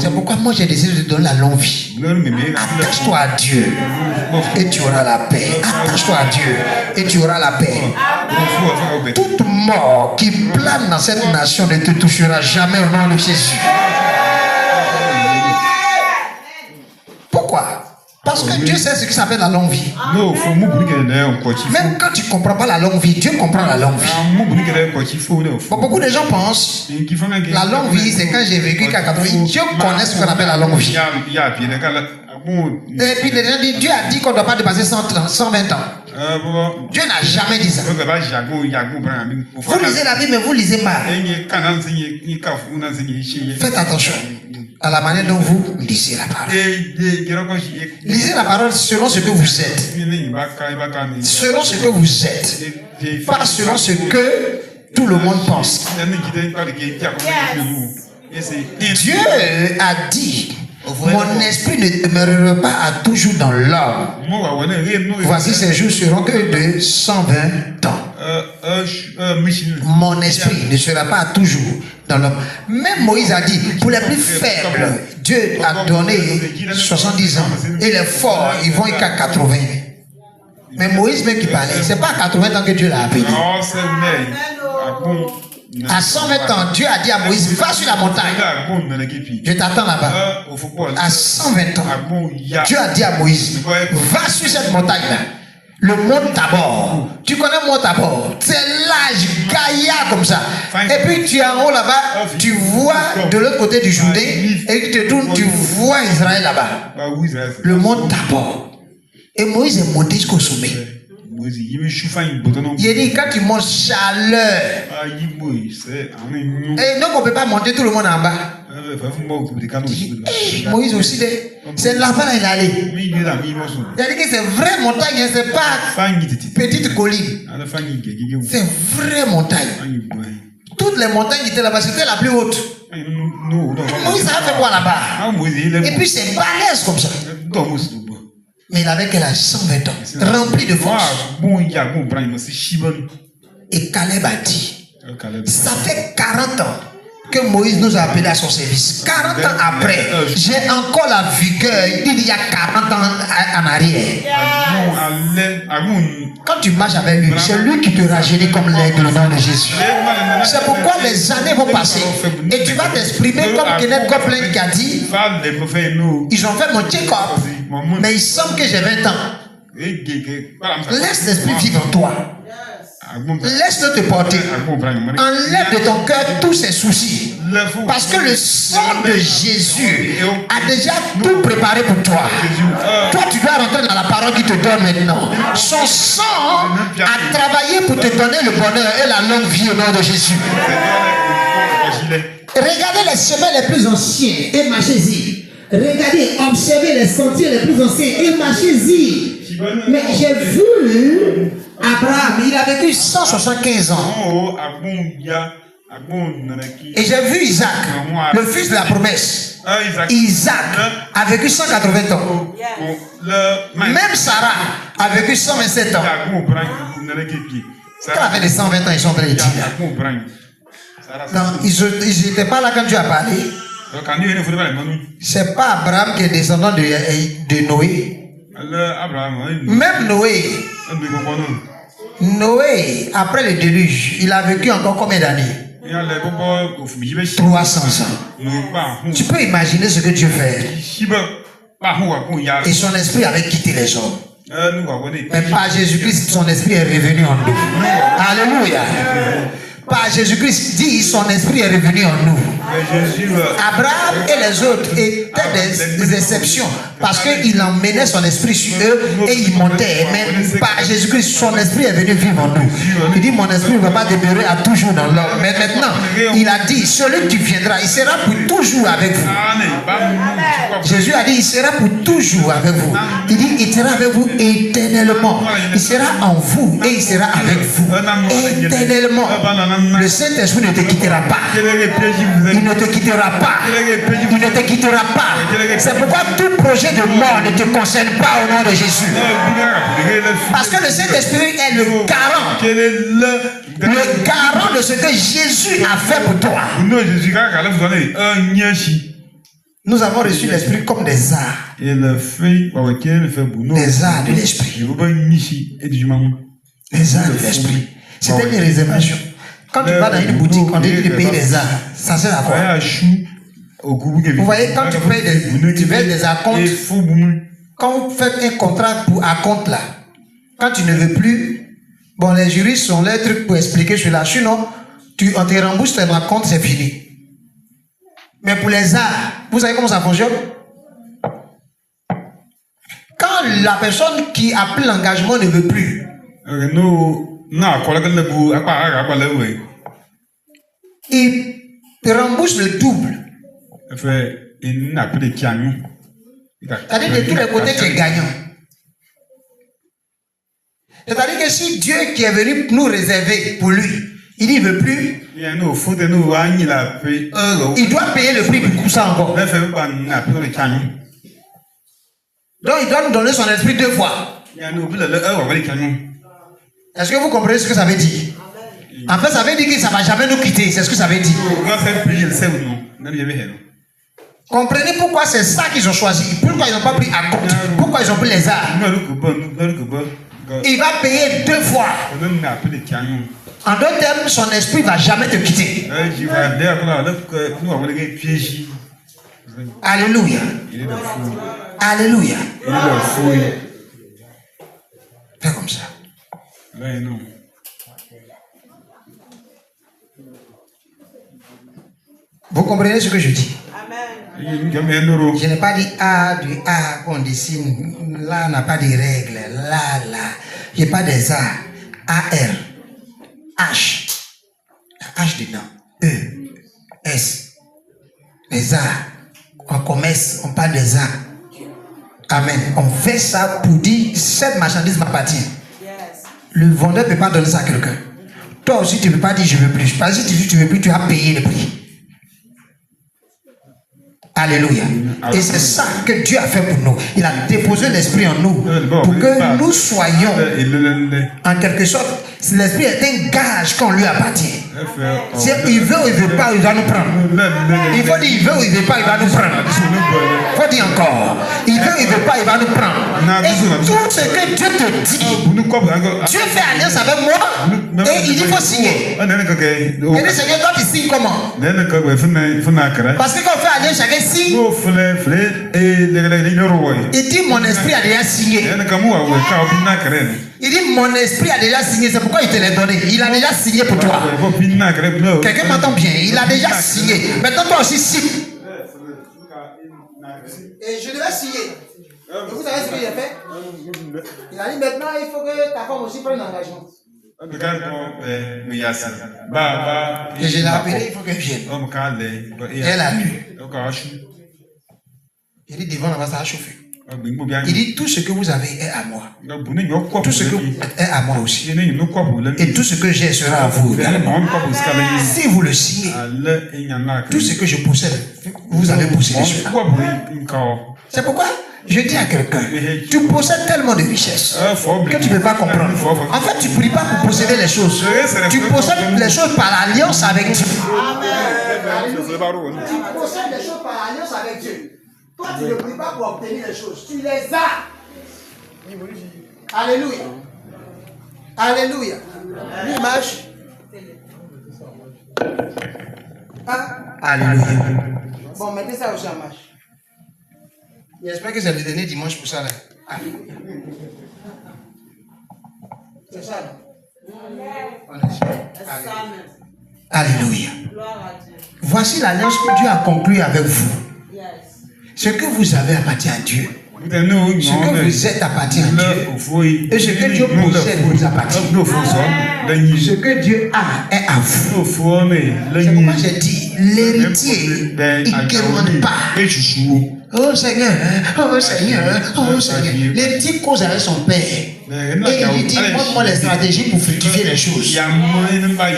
C'est pourquoi moi j'ai décidé de te donner la longue vie. Attache-toi à Dieu et tu auras la paix. Attache-toi à Dieu et tu auras la paix. Toute mort qui plane dans cette nation ne te touchera jamais au nom de Jésus. Pourquoi? Parce que Dieu sait ce qui s'appelle la longue vie. Même quand tu ne comprends pas la longue vie, Dieu comprend la longue vie. Beaucoup de gens pensent la longue vie, c'est quand j'ai vécu qu'à 80. Dieu connaît ce qu'on appelle la longue vie. Et puis les gens disent, Dieu a dit qu'on ne doit pas dépasser 120 ans. Dieu n'a jamais dit ça. Vous lisez la Bible, mais vous lisez mal. Faites attention à la manière dont vous lisez la parole. Lisez la parole selon ce que vous êtes. Selon ce que vous êtes. Pas selon ce que tout le monde pense. Dieu a dit, mon esprit ne demeurera pas à toujours dans l'homme. Voici ces jours seront que de 120 ans. Mon esprit ne sera pas toujours dans l'homme. Même Moïse a dit, pour les plus faibles, Dieu a donné 70 ans. Et les forts, ils vont jusqu'à 80. Mais Moïse même qui parlait, c'est pas à 80 ans que Dieu l'a appelé. À 120 ans, Dieu a dit à Moïse, va sur la montagne. Je t'attends là-bas. À 120 ans, Dieu a dit à Moïse, va sur cette montagne-là. Le mont Tabor. Tu connais le mont Tabor? C'est l'âge gaillard comme ça. Et puis tu es en haut là-bas, tu vois de l'autre côté du Jourdain, et tu te tournes, tu vois Israël là-bas. Le mont Tabor. Et Moïse est monté jusqu'au sommet. Il a dit, quand tu montes, chaleur. Et donc on ne peut pas monter tout le monde en bas. Hey, Moïse aussi, c'est là-bas il est allé. Il a dit que c'est vraie montagne, c'est pas petite colline. C'est une vraie montagne. Toutes les montagnes qui étaient là-bas, c'était la plus haute. Moïse a fait quoi là-bas? Et puis c'est balèze comme ça. Mais il avait quel âge? 120 ans. Rempli de force. Et Caleb a dit, ça fait 40 ans que Moïse nous a appelés à son service. 40 ans après, j'ai encore la vigueur d'il y a 40 ans en arrière. Quand tu marches avec lui, c'est lui qui te rajeunit comme l'aigle au nom de Jésus. C'est pourquoi les années vont passer et tu vas t'exprimer comme Kenneth Copeland qui a dit, ils ont fait mon check-up, mais il semble que j'ai 20 ans. Laisse l'esprit vivre en toi. Laisse-le te porter. Enlève de ton cœur tous ces soucis. Parce que le sang de Jésus a déjà tout préparé pour toi. Toi, tu dois rentrer dans la parole qui te donne maintenant. Son sang a travaillé pour te donner le bonheur et la longue vie au nom de Jésus. Regardez les chemins les plus anciens et marchez-y. Regardez, observez les sentiers les plus anciens et marchez-y. Mais j'ai vu Abraham, il a vécu 175 ans. Et j'ai vu Isaac, le fils de la promesse. Isaac a vécu 180 ans. Même Sarah a vécu 127 ans. Quand elle avait les 120 ans, ils sont en train de dire. Non, ils n'étaient pas là quand Dieu a parlé. C'est pas Abraham qui est descendant de Noé. Même Noé, après le déluge, il a vécu encore combien d'années? 300 ans. Tu peux imaginer ce que Dieu fait. Et son esprit avait quitté les hommes. Mais par Jésus-Christ, son esprit est revenu en nous. Alléluia. Par Jésus-Christ, dit son esprit est revenu en nous. Abraham et les autres étaient des exceptions parce qu'il emmenait son esprit sur eux et ils montaient. Mais par Jésus-Christ, son esprit est venu vivre en nous. Il dit, mon esprit ne va pas demeurer à toujours dans l'homme. Mais maintenant, il a dit, celui qui viendra, il sera pour toujours avec vous. Jésus a dit, il sera pour toujours avec vous. Il dit, il sera avec vous éternellement. Il sera en vous et il sera avec vous éternellement. Le Saint-Esprit ne te quittera pas. Il ne te quittera pas. Il ne te quittera pas. C'est pourquoi tout projet de mort ne te concerne pas au nom de Jésus. Parce que le Saint-Esprit est le garant. Le garant de ce que Jésus a fait pour toi. Nous avons reçu l'Esprit comme des arts. Des arts de l'Esprit. Des arts de l'Esprit. C'était une réservation. Quand tu vas dans une boutique, on dit de payer des arts. Ça sert à quoi? Vous voyez, quand tu payes des acomptes, quand vous faites un contrat pour acompte là, quand tu ne veux plus, bon, les juristes sont là trucs pour expliquer sur la sinon, on te rembourse tes acomptes, c'est fini. Mais pour les arts, vous savez comment ça fonctionne? Quand la personne qui a pris l'engagement ne veut plus, il rembourse le double. C'est-à-dire de tous les côtés, tu es gagnant. C'est-à-dire que si Dieu qui est venu nous réserver pour lui, il n'y veut plus, il doit payer le prix pour ça encore. Donc il doit nous donner son esprit 2 fois. Est-ce que vous comprenez ce que ça veut dire? En fait, ça veut dire que ça ne va jamais nous quitter. C'est ce que ça veut dire. Comprenez pourquoi c'est ça qu'ils ont choisi. Pourquoi ils n'ont pas pris à compte. Pourquoi ils ont pris les arts. Il va payer 2 fois. En d'autres termes, son esprit ne va jamais te quitter. Alléluia. Alléluia. Fais comme ça. Vous comprenez ce que je dis? Je n'ai pas dit A, du A qu'on dessine. Là, on n'a pas de règles. Là. Il n'y a pas des A. A-R. H. H dedans. E. S. Les A. En commerce, on parle des A. Amen. On fait ça pour dire cette marchandise m'appartient. Le vendeur ne peut pas donner ça à quelqu'un. Toi aussi, tu ne peux pas dire je veux plus. Parce que si tu dis tu veux plus, tu as payé le prix. Alléluia. Et c'est ça que Dieu a fait pour nous. Il a déposé l'esprit en nous pour que nous soyons, en quelque sorte, l'esprit est un gage qu'on lui appartient. Si il veut ou il ne veut pas, il va nous prendre. Il faut dire il veut ou il ne veut pas, il va nous prendre. Il faut dire encore. Il veut ou il ne veut pas, il va nous prendre. Et tout ce que Dieu te dit, Dieu fait alliance avec moi et il dit il faut signer. Et le Seigneur, quand il signe comment? Parce que quand on fait alliance, chacun signe. Il dit mon esprit a déjà signé. Il dit mon esprit a déjà signé, c'est pourquoi il te l'a donné. Il a déjà signé pour toi. Quelqu'un m'entend bien, il a déjà signé. Maintenant toi aussi signe. Et je devais signer. Et vous savez ce que j'ai fait? Il a dit maintenant il faut que ta femme aussi prenne l'engagement. Et je l'ai appelé, il faut qu'elle vienne. Elle a lu. Il dit devant là-bas ça a chauffé. Il dit tout ce que vous avez est à moi. Tout ce que est à moi aussi. Et tout ce que j'ai sera à vous. Si vous le signez, tout ce que je possède, vous avez possédé cela. C'est pourquoi je dis à quelqu'un, tu possèdes tellement de richesses que tu ne peux pas comprendre. En fait, tu ne pries pas pour posséder les choses. Tu possèdes les choses par alliance avec Dieu. Tu possèdes les choses par alliance avec Dieu. Toi, tu ne pries pas pour obtenir les choses. Tu les as. Alléluia. Alléluia. L'image. Alléluia. Bon, mettez ça aussi en marche. J'espère que c'est le dernier dimanche pour ça. Là. Alléluia. C'est ça, non? Alléluia. Voici l'alliance que Dieu a conclue avec vous. Ce que vous avez appartient à Dieu. Ce que vous êtes appartient à Dieu. Et ce que Dieu possède vous appartient. Ce que Dieu a est à vous. C'est pourquoi j'ai dit, l'héritier, il ne demande pas. Oh Seigneur, oh Seigneur, oh Seigneur. L'héritier cause avec son père. Et il lui dit, montre-moi les stratégies pour fructifier les choses.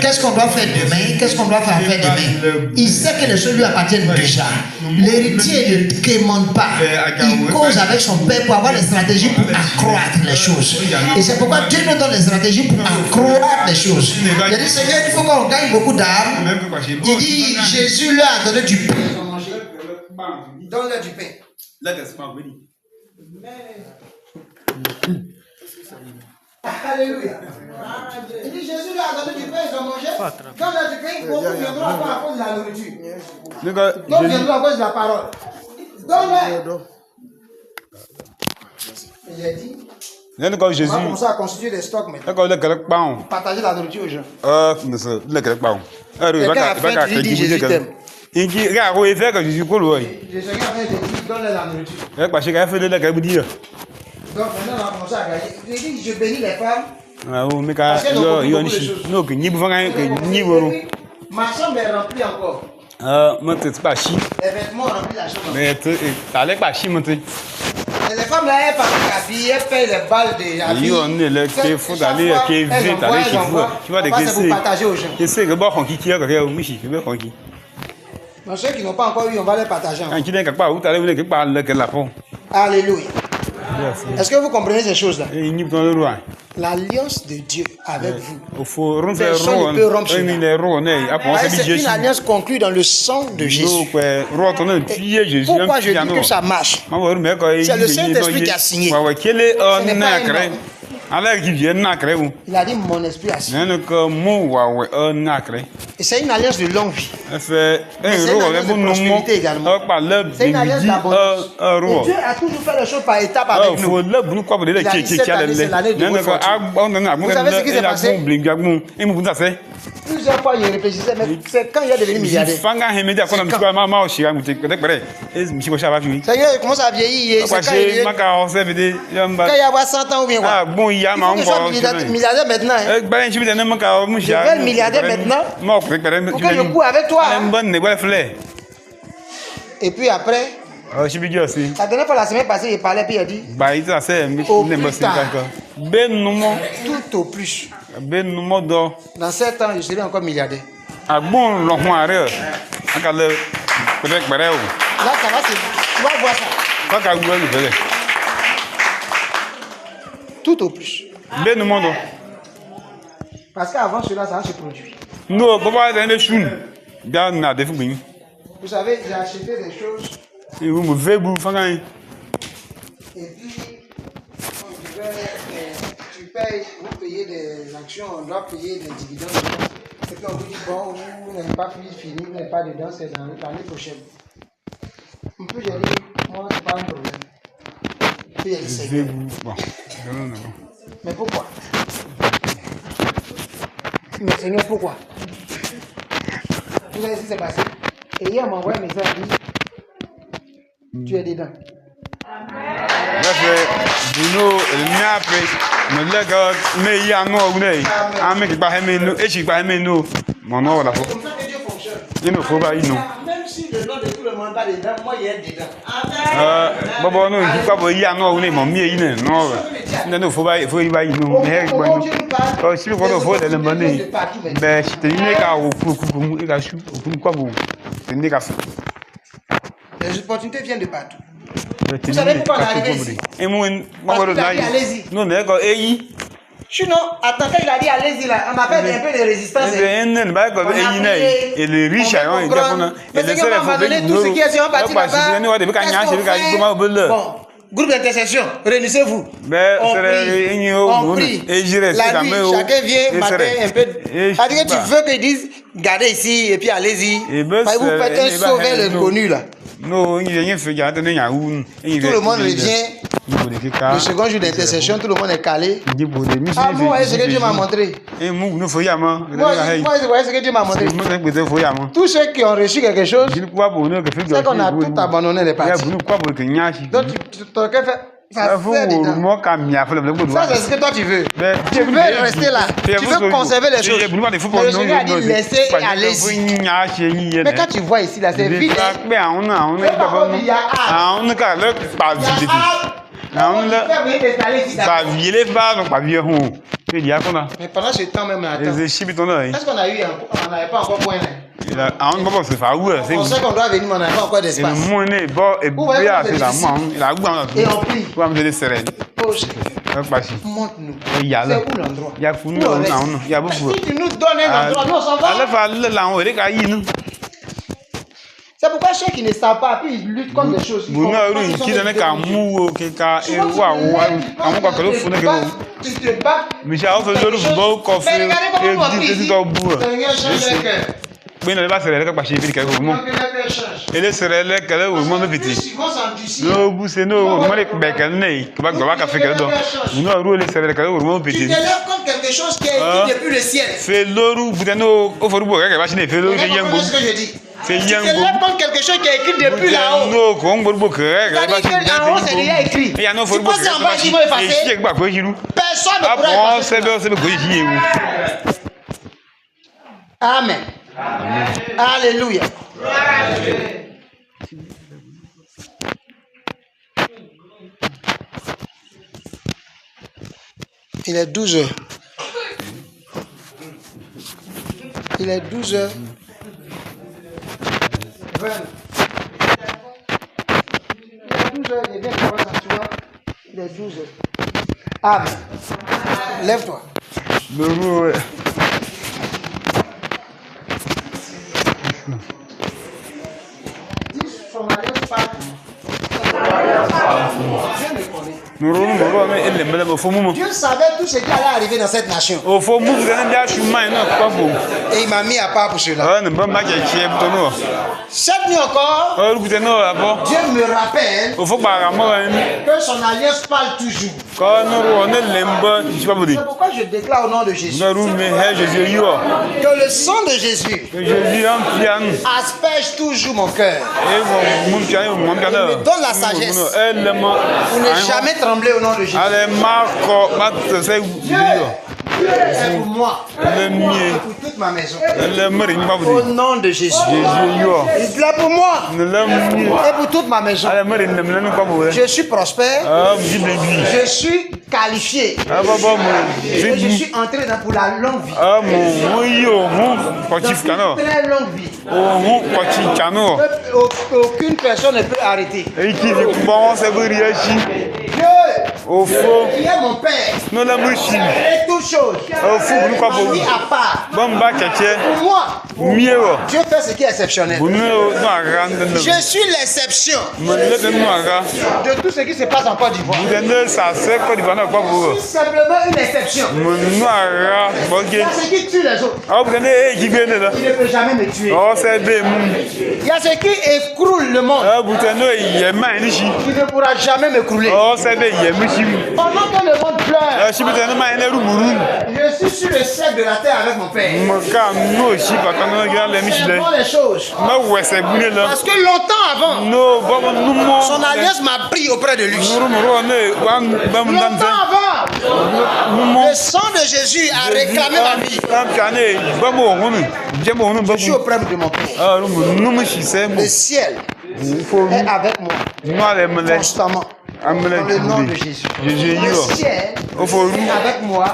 Qu'est-ce qu'on doit faire demain? Qu'est-ce qu'on doit faire demain? Il sait que les choses lui appartiennent déjà. L'héritier ne demande pas. Il cause avec son père pour avoir les stratégies pour accroître les choses. Et c'est pourquoi Dieu nous donne les stratégies pour accroître les choses. Il a dit, Seigneur, il faut qu'on gagne beaucoup d'âmes. Il dit, Jésus leur a donné du pain. Donne-leur du pain. Alléluia. Il dit Jésus leur a donné du pain, ils ont mangé. Donne-leur du pain, beaucoup viendront encore à cause de la nourriture. D'autres viendront à cause de la parole. Donne-leur. Et j'ai dit, on va commencer à constituer des stocks maintenant. Partager la nourriture aux gens. Quelqu'un a faim, tu lui dis Jésus t'aime. Il dit, regarde, il fait que je suis pour lui. Je sais qu'à faire des trucs, donne-leur la nourriture. Parce qu'il a fait de la cabine. Donc maintenant, on va commencer à gagner. Il dit, je bénis les femmes. Ah, mais quand il y a une chose. Non, que ni vous avez ni vous. Ma chambre est remplie encore. Moi, c'est pas chi. Les vêtements remplis la chambre. Mais tu n'allais pas chi, monter. Les femmes là, elles partent habiller, elles payent les balles de habiller. On est là, il faut aller, qui vite, aller chez vous. Tu vois, des questions. C'est pour partager aux gens. Je sais que bon, on qui a quelque chose, je vais on qui. Mais ceux qui n'ont pas encore eu, on va les partager. Quand tu n'es quelque part, où tu allais, vous n'êtes pas là que la peau. Alléluia. Est-ce que vous comprenez ces choses-là? L'alliance de Dieu avec vous. Personne ne peut rompre cela. C'est une alliance conclue dans le sang de Jésus. Pourquoi je dis que ça marche? C'est le Saint-Esprit qui a signé. Ce n'est pas un homme. Il a dit mon esprit a signé. Et c'est une alliance de longue vie. C'est une alliance de prospérité également. C'est une alliance d'abondance. Et Dieu a toujours fait les choses par étapes avec nous. Il a dit cette année, c'est l'année de votre fortune. Vous savez ce qui s'est passé? Plusieurs fois, il réfléchissait, mais c'est quand il est devenu milliardaire. Seigneur, il commence à vieillir. C'est quand il y a 100 ans ou bien quoi? Il faut que je sois milliardaire maintenant. Je veux être milliardaire maintenant pour que je cours avec toi. Et puis après, Oh, je suis aussi. La dernière fois, la semaine passée, il parlait puis il a dit Bah, il c'est au plus tard. Ben nous Tout au plus. ben nous do. Dans 7 ans, je serai encore milliardaire. Ah bon, le moire. Akale peut-être baré. Là, ça va, tu vas voir ça. Pas qu'à vous le faire. Tout au plus. Ben nous do. Parce qu'avant cela, ça se produit. No, papa dans les choux. Bien na de fou. Vous savez, j'ai acheté des choses Et vous me faites vous faire et puis on devait, tu payes, vous payez des actions, on doit payer des dividendes. Et puis on vous dit, bon, vous n'avez pas fini, vous n'avez pas dedans, c'est dans l'année prochaine. Un peu, j'ai dit, moi, c'est pas un problème. Puis il a dit, c'est bien. bon. Mais pourquoi? Mais Seigneur, pourquoi? Vous savez ce qui s'est passé? Et hier, on m'a envoyé un message, il dit, tu es dedans. Bref, Bruno, le nappe, me lega, me ya no une. Ame qui pas aimer nous, et qui pas aimer nous. Mon nom là. C'est comme ça que Dieu fonctionne. Il ne faut pas y nous. Même si le nom de tout le monde n'est pas dedans, moi, il est dedans. Bobo no, il pas ya no une, mon mieux une. Non. Non, faut pas, faut y va y nous. Mais oh, si le faut le demander. Ben, si tu n'es qu'à au coucou, et qu'à chou, quoi vous. Tu n'es qu'à faire. Les opportunités viennent de partout. Vous savez pourquoi on est arrivé ici? Et moi, allez-y. Non, d'accord, et sinon, attends, quand il a dit allez-y là, on a fait un peu de résistance. Et les riches, mais c'est qu'on va donner tout ce qui est sur un parti là-bas. Bon, groupe d'intercession, réunissez-vous. On prie. La nuit, chacun vient matin un peu. C'est-à-dire que tu veux qu'ils disent, gardez ici et puis allez-y. Vous faites un sauver le connu là. Non, il n'y a rien de tout le monde revient. Le second jour d'intercession, tout le monde est calé. Ah, vous voyez ce que Dieu m'a montré. Moi, je voyais ce que Dieu m'a montré. Tous ceux qui ont reçu quelque chose, c'est qu'on a tout abandonné les partis. Donc, ton cœur fait. Ça, c'est ce que toi tu veux. Tu veux rester là. Tu veux conserver les choses. Mais le Seigneur a dit laissez et allez-y. Mais quand tu vois ici, là, c'est vide. Mais pendant ce temps même, est-ce qu'on a eu on n'avait pas encore point. On sait qu'on doit venir, mais on n'a pas encore d'espace. Et on prie. Montre-nous. C'est où l'endroit? Si tu nous donnes un endroit, nous on s'en va. C'est pourquoi ceux qui ne savent pas, puis ils luttent contre des choses. Tu te bats. Mais regardez comment on prie. Seigneur, change les cœurs. Ben le bas le pas chez Philippe comment et le serait le que le moment petit no bousse no moi le bec né que va ka faire que do no ru le serait que le moment petit tu te lèves contre quelque chose qui est écrit depuis le ciel fait l'oru butano au for bo ka va chez fait l'oru yango c'est yango tu te lèves contre quelque chose qui est écrit depuis là-haut no ko ngor bo ka va chez là-haut c'est déjà écrit il y a no for bo personne ne pourra effacer amen. Alléluia. Il est 12 heures. Il est 12 heures. 20. Il est 12 heures. Il est bien pour ça, tu vois. Il est 12 heures. Amen. Lève-toi. Dieu savait tout ce qui allait arriver dans cette nation. Et il m'a mis à part pour cela. Cette nuit encore, Dieu me rappelle que son alliance parle toujours. C'est pourquoi je déclare au nom de Jésus que le sang de Jésus asperge toujours mon cœur. Il me donne la sagesse pour ne jamais trembler au nom de Jésus. est pour moi. Le mien. Et pour toute ma maison. Le mari ni Au babu. nom de Jésus. Jésus yo. Il est pour moi. Le mien. Et pour toute ma maison. Ale mari nem le babu. Je suis prospère. Ah, vous dites lui. Je suis qualifié. Ah baba mo. Et je suis entré dans pour la longue vie. Ah mon yo, mon Dans kwatif une kano. très longue vie. Oh, mon kwatif kano. Aucune personne ne peut arrêter. Et qui bon c'est buriachi. Dieu, Au fond, qui est mon Père, nous la machine. et toutes choses. Au fond, nous quoi Ma pour vie à part. bon ba tchétché. Pour moi, Mieux. Dieu fait ce qui est exceptionnel. Vous nous rendre. Je suis l'exception Mon le de nous ara. de tout ce qui se passe en Côte d'Ivoire. Vous donnez ça c'est quoi du bana quoi pour. Simplement une exception. Mon nous ara. OK. Il y a ce qui tue les autres. Ah vous donnez qui vient là. Il ne peut jamais me tuer. Oh c'est des Il y a ce qui écroule le monde. ah vous donnez il y a main ici. Il ne pourra jamais m'écrouler. Oh c'est des il y a michi. Pendant que le monde pleure, Ah si vous donnez main na rumuru. je suis sur le cercle de la terre avec mon Père. Mon cas no si pas quand on regarde les michi là. J'apprends les choses. Ma ouais c'est boulé là. Parce que longtemps avant, No bon nous mon. son alliance m'a pris auprès de lui. Rumuru ne wan bam dan. Longtemps avant, le sang de Jésus a réclamé ma vie. Je suis auprès de mon Père. Le ciel est avec moi constamment. Dans le nom de Jésus. Le ciel est avec moi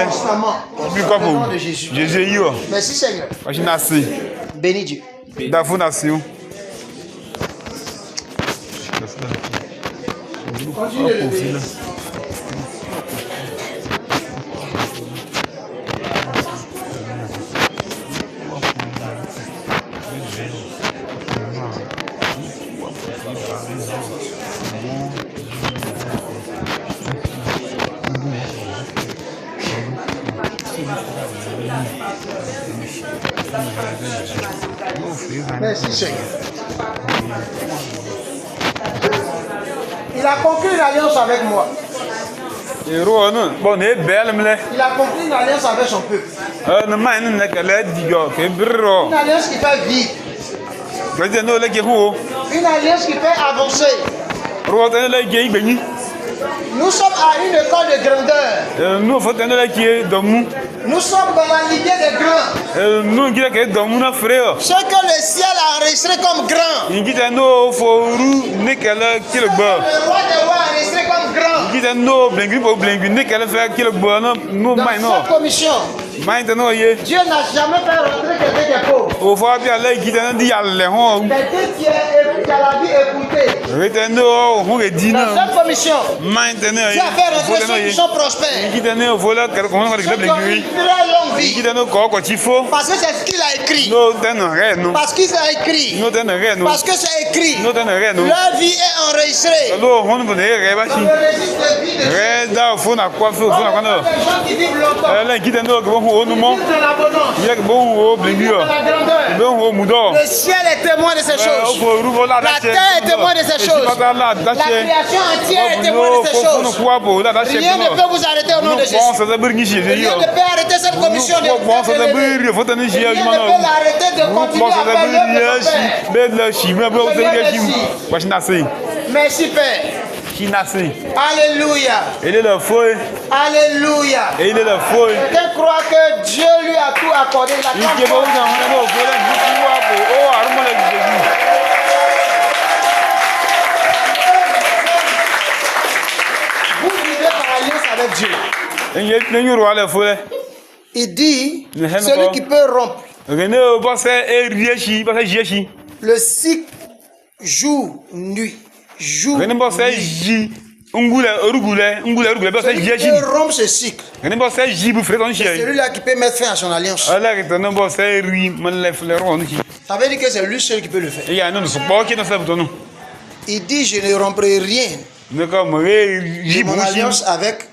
constamment. Dans le nom de Jésus. Merci Seigneur. Bénis Dieu. Continue de lever. Merci Seigneur. Il a conclu une alliance avec moi. Il a conclu une alliance avec son peuple. Une alliance qui fait vivre. Une alliance qui fait avancer. Nous sommes à une école de grandeur. Nous sommes dans la lignée des grands. Ce que le ciel a enregistré comme grand. Le roi des rois a enregistré comme grand. Dans cette commission, Dieu n'a jamais fait rentrer quelqu'un qui est pauvre. Quelqu'un qui a la vie écoutée. Dans cette commission, Dieu a fait rentrer ceux qui sont prospères. Ceux qui ont une très longue vie. Parce que c'est ce qu'il a écrit. Parce qu'il a écrit. Parce que c'est écrit. Leur vie est enregistrée. Dans le registre de vie de Dieu. Des gens qui vivent longtemps. Qui vivent de l'abondance. Qui vivent de la grandeur. Le ciel est témoin de ces choses. La terre est témoin de ces choses. La création entière est témoin de ces choses. Rien ne peut vous arrêter au nom de Jésus. Rien ne peut arrêter cette commission de Rien ne peut l'arrêter de continuer à faire l'œuvre de ton Père. Merci Père. Alléluia. Alléluia. Quelqu'un croit que Dieu lui a tout accordé. Vous vivez par alliance avec Dieu. Il dit, celui qui peut rompre le cycle jour-nuit. Celui qui peut rompre ce cycle. Celui-là qui peut mettre fin à son alliance. Ça veut dire que c'est lui seul qui peut le faire. Il dit, je ne romprai rien de mon alliance avec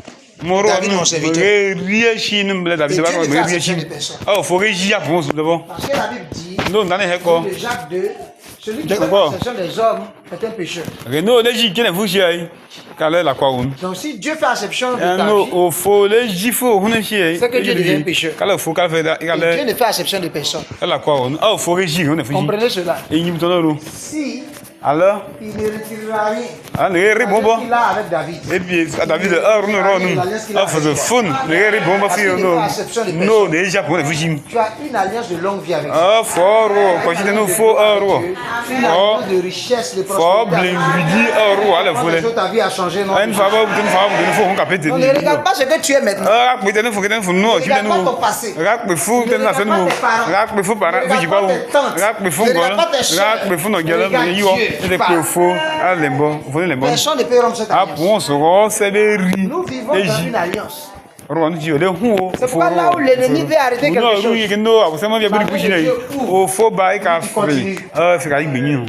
David, mon serviteur. Et Dieu ne fait acception de personne. Parce que la Bible dit, de Jacques 2, celui qui fait acception des hommes est un pécheur. Donc si Dieu fait acception de ta vie, c'est que Dieu devient pécheur. Et Dieu ne fait acception de personne. Comprenez cela. Si Alors, il ne retirera rien. ah, le héri bon bon. Il a avec David. Et puis, David, nous faisons fun. Le héri bon bon, non, déjà pour les vigimes. Tu as une alliance de longue vie avec Dieu. Ah, fort, quand j'étais nous faux euro. Une alliance de richesse, de Fort, prospérité. blindé euro, à la volée. Ta vie a changé, non? Une faveur, il faut qu'on capte. On ne regarde pas ce que tu es maintenant. Ah, mais t'es faut que t'es nous, Ne regarde pas ton passé. me fou, t'es na nous. Me fou para, Ne regarde pas tes tantes. me fou Ne regarde pas tes soeurs. me fou no gala, Regarde yo, Dieu et qui parle. faux, ah les bons, vous les bons. Personne ne peut rompre cette Ah, alliance. bon, c'est des riz. Nous vivons dans une alliance. C'est pas là où l'ennemi veut arrêter quelque chose. Oui, non, c'est moi qui ai pris coucher. Au faux bail qu'a fait. Ah, c'est qu'il béni.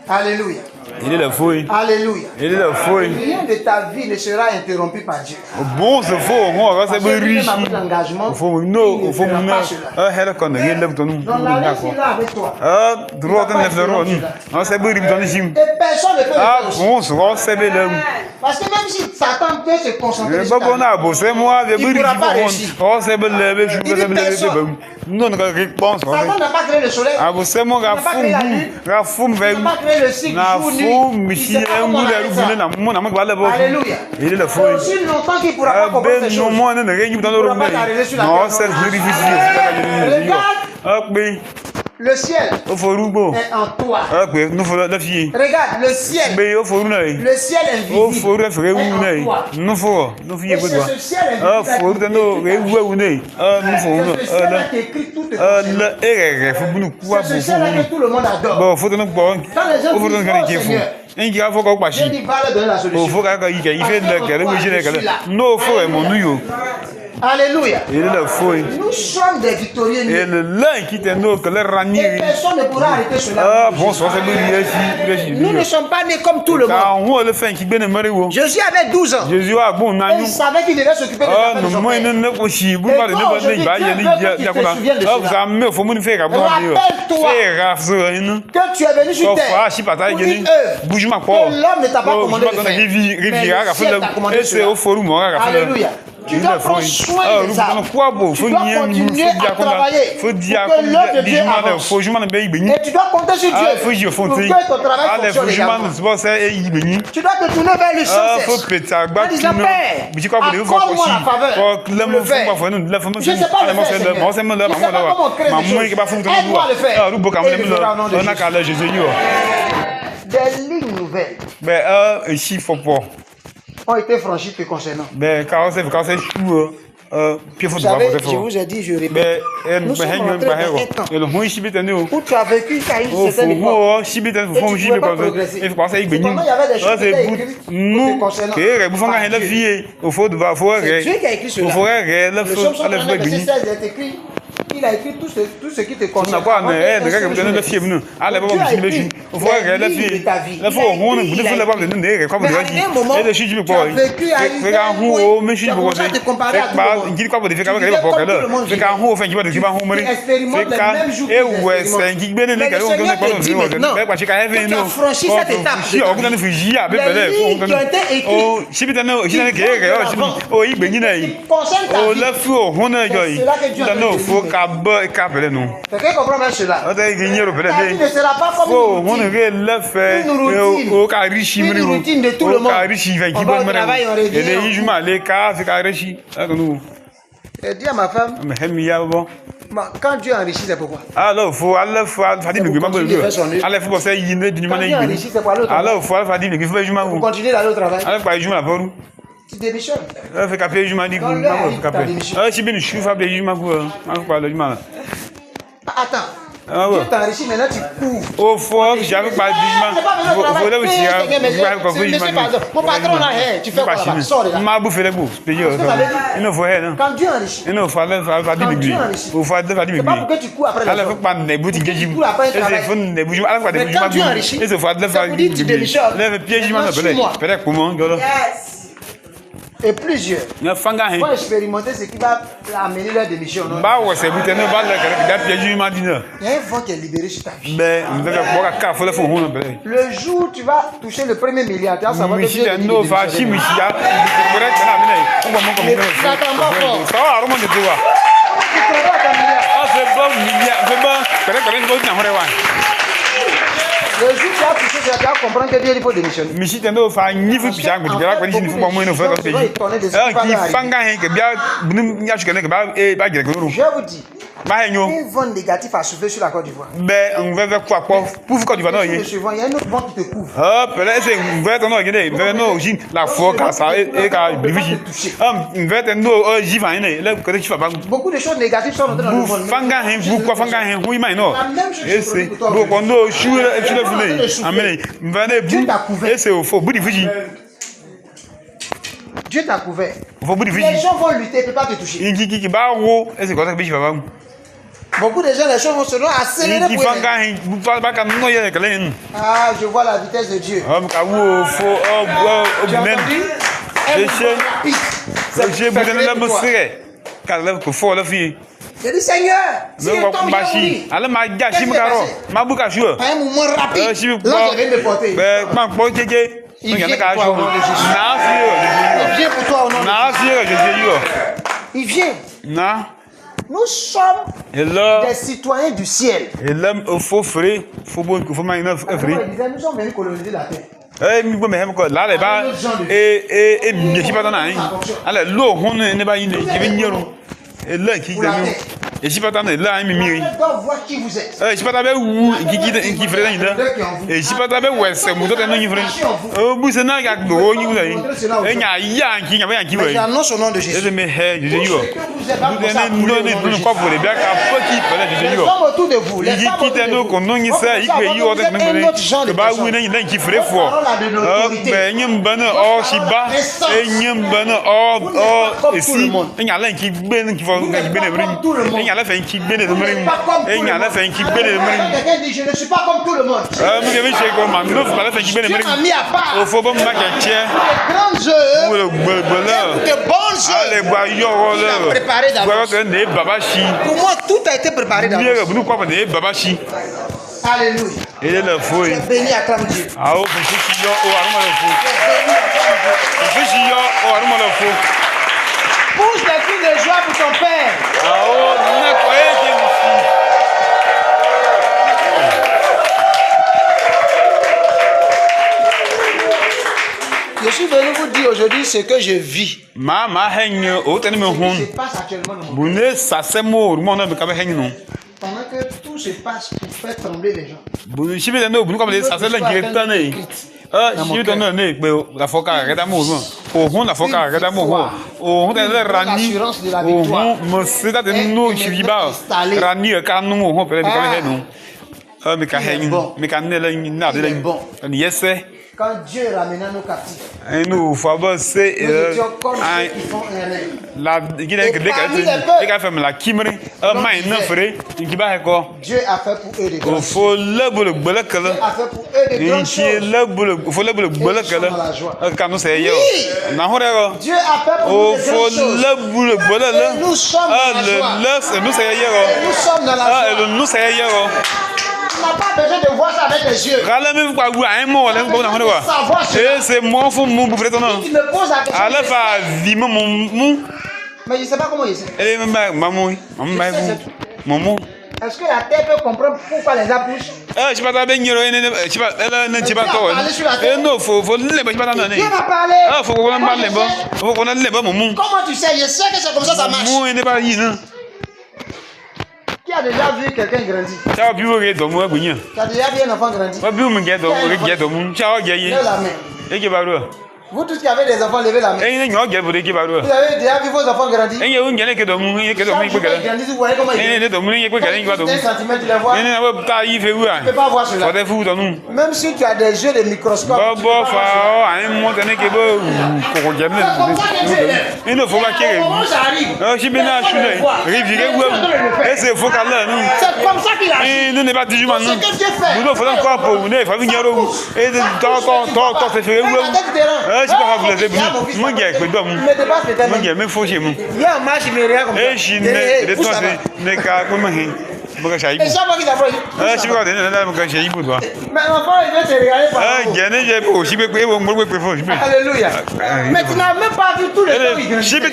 Alléluia. Il est la fouille. Alléluia. Il est la fouille. Rien de ta vie ne sera interrompu par Dieu. Bon, c'est faux, moi, c'est Parce que lui riche. même a pris l'engagement. Faut il non, ne faut fera non. pas cela. Ah, elle connaît, il lève ton nom. Donc l'alliance qu'il a avec toi. Ah, droit de neuf euros. Ah, c'est beau, il me donne gym. Et personne ne peut le Ah, faire aussi. bon, c'est bel homme. Parce que même si Satan peut se concentrer Mais sur pas ta bon à vie, bosser, moi, je il ne pourra pas réussir. Oh, c'est bel levé, je Il dit personne. non, non, réponse. Satan n'a pas créé le soleil. Ah, você mon gars, fou, Il n'a pas créé le cycle jour nuit. Il sait pas comment on arrête ça. Alléluia. Il est la C'est folie. aussi longtemps qu'il ne pourra pas Ah, comprendre ces ben, choses. non, moi, non, rien dans le non, c'est difficile. Ah, oui. Le ciel Il faut roubo. est en toi. Ah, oui, nous faut la fille. Regarde, le ciel. Mais il faut une. Le ciel Oh, faut invisible le faire est en toi. nous faut, nous Et faut c'est quoi. ce ciel Ah, invisible faut le nous ah, nous faut c'est ce ciel qui écrit tout te ah, concerne. le faut nous quoi C'est ce ciel que tout le monde adore. bon, faut nous bon. Quand les gens Faut nous disent, gagner oh, qui faut. Seigneur, Un qui a faut qu'on passe. Dieu dit, va leur donner la Oh, solution. faut qu'il fait le gars, le gérer gars. Non, faut mon nous. Alléluia. Il est la folie. Nous sommes des victorieux. Et le lin qui te nous que le Et ranier. personne ne pourra arrêter cela. Ah, bon, ça c'est bien ici. Nous ne sommes pas nés comme tout le monde. Car on le fait qui bien aimerait où. Jésus avait 12 ans. Jésus a bon Et nan. il savait qu'il devait s'occuper des Ah, affaires de non, son moi père. non aussi. Vous parlez de bonne il va y aller il Ah, vous avez faut me faire bon. Rappelle-toi Faire ça hein. que tu es venu sur Sauf terre. ah, si pas pour gagner. une œuvre Bouge ma que quoi. l'homme ne t'a pas commandé de faire. Mais Rivière le a fait ciel t'a commandé et c'est cela. au forum on a fait. Alléluia. Tu dois prendre soin des arbres. Quoi beau, Tu dois continuer à travailler. Faut dire pour que l'œuvre de Dieu avance. faut jouer dans pays béni. Et tu dois compter sur Dieu. Ah, faut jouer pour fontaine. que ton travail Ah, fonctionne faut jouer également. c'est pas ça et il béni. Tu dois te tourner vers lui sans Ah, cesse. faut péter En disant, Père, accorde-moi la faveur pour le faire. Je ne sais pas le faire, Seigneur. Je ne sais pas comment créer des choses. Aide-moi à le faire. Et le fera au nom de Jésus. Des lignes nouvelles Ben, ici, faut pas. ont été franchies te concernant. Ben, quand c'est chou, puis faut Vous devoir savez, faire. je vous ai dit, je répète. Ben, Nous sommes entrés dans un temps et le moins ici, bétané. où tu as vécu qu'à une Oh, certaine époque. faut, si bétané, faut Et tu pouvais pas progresser. il faut passer avec béni. Cependant, il y avait des choses Ah, qui étaient c'est écrites nous, te concernant. que, vous faites la vie, il faut devoir, faut, C'est Dieu qui a écrit cela. faut, le Le feu, psaume le 139, feu verset béni. 16, il est écrit. Il a écrit tout ce qui te On concerne. n'a pas Avant que un un gars qui seul me donne jour le fier, nous. Ah, là, Dieu bon, a je me écrit suis. Il faut regarder la les lignes vie. de ta vie. Là, faut, Il a on écrit, ne il a faut pas écrit. de nous, comme Mais vous à dites. un moment, Et de chez tu me as quoi. vécu à une Regarde, où où, mais je tu as commencé à te comparer à tout le monde. Il dit quoi pour faire comme Tu disais comme tout le monde fait qu'un haut, fait qu'il va de qui va Tu expérimentes les mêmes jours et qu'ils ouais, expérimentent. c'est qui bien les Mais gars, le on Seigneur connaît te dit pas maintenant mais quand tu as fait que tu as franchi cette étape de Si ta on vie. connaît fuji à Les lignes qui ont été écrites oh, si bien non, si oh, il béni qui concernent ta oh, vie. le feu, on a C'est là que Dieu a non, fait faut le qu'appeler nous. Quelqu'un comprend même cela. On a gagné le Ta vie ne sera pas comme oh, une on routine. a le fait Une au carichi Une routine de tout le monde. On va au travail, on revient. Et les juments, les cas, c'est carichi. Nous. Et dis à ma femme, Bon. quand Dieu enrichit, c'est pourquoi? Alors, faut aller faire des légumes. Allez, faut passer une du Quand Dieu enrichit, c'est pour aller au travail. alors, faut faire des légumes. Pour continuer d'aller au travail. Allez, pas jouer la voile. Tu démissionnes. Fait capé, je m'en dis. Ah, si bien, je suis fait des juments. Pas le juments. Attends. Ah ouais. Dieu t'enrichit, maintenant tu cours. Au fond, j'avais pas de juments. Faut là aussi. Mon patron là, tu fais quoi là-bas? Sors de là. Ma bouffe les bouffes. Il ne faut rien. Quand Dieu enrichit, Il ne faut pas faire des légumes. Il faut faire des c'est pas pour que tu cours après les ala gens. fo pa ne buti geji Tu cours après un ese travail. fo ne buji ala fa de Mais buji quand Dieu enrichit, ese fo adle fa ça vous dit tu démissionnes. le piège ma Maintenant, bele suis-moi. pere comment golo Et plusieurs na fanga he vont expérimenter ce qui va amener leur démission. Non? ba wo se buti ne ba le kare da piège ma dina Il y a un vent qui est libéré sur ta vie. be ndaka ko ka fo le fo hu no bele Le jour où tu vas toucher le premier milliard, tu vas savoir que mi Dieu si te dit de no fa si démissionner. mi si ya pere kana mi ne ko mo ko mi ne ça va ro mo de toi Tu travailles à ta milliard. ah c'est bon mi ya c'est bon pere ni bo na hore wa Le jour où tu as touché, tu vas comprendre que Dieu il faut démissionner. Michi tendo fa nyifu pisha ngudi bia kwa disi fuba moyo no fa ka peji. Ki fanga hen ke bia bunu nya shuka ne ke ba ba gere ko ru. Je vous dis, Ba hen yo. un vent négatif a soufflé sur la Côte d'Ivoire. Be on va kwa pour Côte d'Ivoire no Le yi. suivant, il y a un autre vent qui te couvre. Pele se ngve to no gede, be no jin la fo ka sa e ka bivishi. Ngve te no ji fa ne, le ko te chi fa ba. Beaucoup de choses négatives sont entrées dans le monde. Fanga hen bu kwa fanga hen hu mai no. La même chose E se se produit pour toi. bo ko no shu le fune. Amen. Ngve ne Dieu bu. t'a couvert. E se o fo bu di fuji. Dieu t'a couvert. Fo bu di Les fuji. gens vont lutter, ils ne peuvent pas te toucher. Ki ba wo, e se ko ta bi fa ba. Beaucoup de gens, les choses vont se accélérer Ki pour eux. fanga hen bu ba ka no ye ke le. Ah, je vois la vitesse de Dieu. Ka wo fo o Tu as men. entendu? J'ai besoin de la musique. Car là, il faut la fille. J'ai dit, Seigneur, si je tombe, je mourir. Alors, ma gars, je me garo. Ma bouca chou. À un moment rapide, là, je vais me porter. Ma porter. Il vient pour toi au nom de Jésus. Il vient pour toi au nom de Jésus. Il vient. Non. Nous sommes des citoyens du ciel. Et là, il faut faire. Il faut maintenant faire. Nous sommes venus coloniser la terre. Mi bo me hem ko la le ba mi ji pa ta na yin ala lo hun ne ba yin je bi nyero e la ki ga mi e ji pa ta na la mi mi Donc voir qui vous êtes. ji pa ta be wu ki fre na yin e ji pa ta be wese mu to ta na yin fre o bu se na ga do yin na yin e nya ya ki nya ba ki we J'annonce au nom de e Jésus. de me he je yo Vous êtes pas comme ça. no ne ko bo le bia ka pa ki pa la je Les yo hommes autour de vous, les yi femmes ki autour te de no vous. ko no nyi sa yi pe yi o ta me ne ba wu ne yin ki fre fo be nyim bana o shiba e nyim bana o esi e nya la ki gbe ni ki fo ga gbe ne mri e nya la fa ki gbe ne mri e nya la fa ki gbe ne mri Quelqu'un dit, je ne suis pas comme tout le monde. mu ke bi che ko ma no fa la fa ki gbe ne Dieu mri m'a mis à part. o fo bo ma ke che De grandes œuvres, wo le gbe la de bonnes ale œuvres. gba yo ro le Préparé d'avance. gba ko ne baba shi Pour moi, tout a été préparé ni d'avance. e bu ko ne baba shi Alléluia. e le fo Tu e es béni, acclame Dieu. a o fu shi yo o aruma le fo Tu es béni, acclame Dieu. fu shi yo o aruma le fo Pousse des cris de joie pour ton Père. a o na ko e ke mi Je suis venu vous dire aujourd'hui ce que je vis. ma henye o tani me Ce qui hun se passe actuellement dans mon bune sasemo mo na be ka be henye no Pendant que tout se passe pour faire trembler les gens. bune shibe no bune ko be sasela ki ta ne shibe no ne pe la foka ga da mo no o hun la foka ga da mo ho o hun da rani o hun mo se da de no shiba rani ka no mo ho pe be ka be henye no me ka henye me ka ne la na de la ni yese Quand Dieu ramena nos captifs, nous faut bosser nous étions comme ceux qui font un rêve. la guide que dès qu'elle fait la kimre mai na fré qui ba ko Dieu a fait pour eux des o grandes fo le bolo bolo Dieu kala a fait pour eux des grandes inchi choses. le bolo fo le bolo bolo kala ka no se yo na hore go Dieu a fait pour o nous des fo grandes choses. le bolo bolo Et nous sommes dans la joie. le nous se Et yo nous sommes dans la joie. nous se yo Tu n'as pas besoin de voir ça avec les yeux. kala me kwa gu ai mo le ko na hore wa c'est moi faut mon bu freto no Tu me poses la question. ala fa vi mo Mais je ne sais pas comment il sait. ele mamu mamu Est-ce que la terre peut comprendre pourquoi les arbres poussent? je pas ben yero ene je pas elle ne je pas to no faut le ba pas na ne Dieu m'a parlé. faut qu'on en parle ba faut qu'on en le ba mamu Comment tu sais? Je sais que c'est comme ça marche. mamu ene ba yi na Qui a déjà vu quelqu'un grandir? cha bi wo ge do mo agunya Tu as déjà vu un enfant grandir? ba bi wo ge do mo cha o ge yi Lève la main. e ge ba ro Vous tous qui avez des enfants, levez la main. e ni nyo ge bo de ge ba ro Vous avez déjà vu vos enfants grandir? e ye un ge ke do mo ye ke do mo Chaque ipe jour qu'ils gele grandissent, vous voyez comment ils e ne do mo ye pe gele ba do mo un centimètre, tu les vois. e ne ba ta yi fe wu a Tu ne peux pas voir cela. for de fu do nu Même si tu as des yeux de microscope. ba tu bo peux pas fa voir o ai mo te ne ke bo ko ge ne cela. C'est comme ça que Dieu est. e no fo ba ke Au moment où ça arrive, si bien chule rivire wu e se fo ka la nu c'est comme ça qu'il agit. e ne ne ba diju ma nu C'est que Dieu fait. bu do fo dan ko po ne fa vi nyaro e de to se fe wu Fais la tête du terrain. si pas vous laisser mo ge pe do mu Il me dépasse les têtes. mo ge me fo che mu Il y a un match, il me regarde comme ça. e shi ne de to pousse là-bas. se ne ka ko ma hin mo ga shayi Et chaque fois qu'il approche, si ba de ne na mo ga shayi bu do mais l'enfant, il veut te regarder par en haut. ge ne je po si be pe mo mo pe fo si be Alléluia. Mais tu n'as même pas vu tous les temps où il grandissait. si be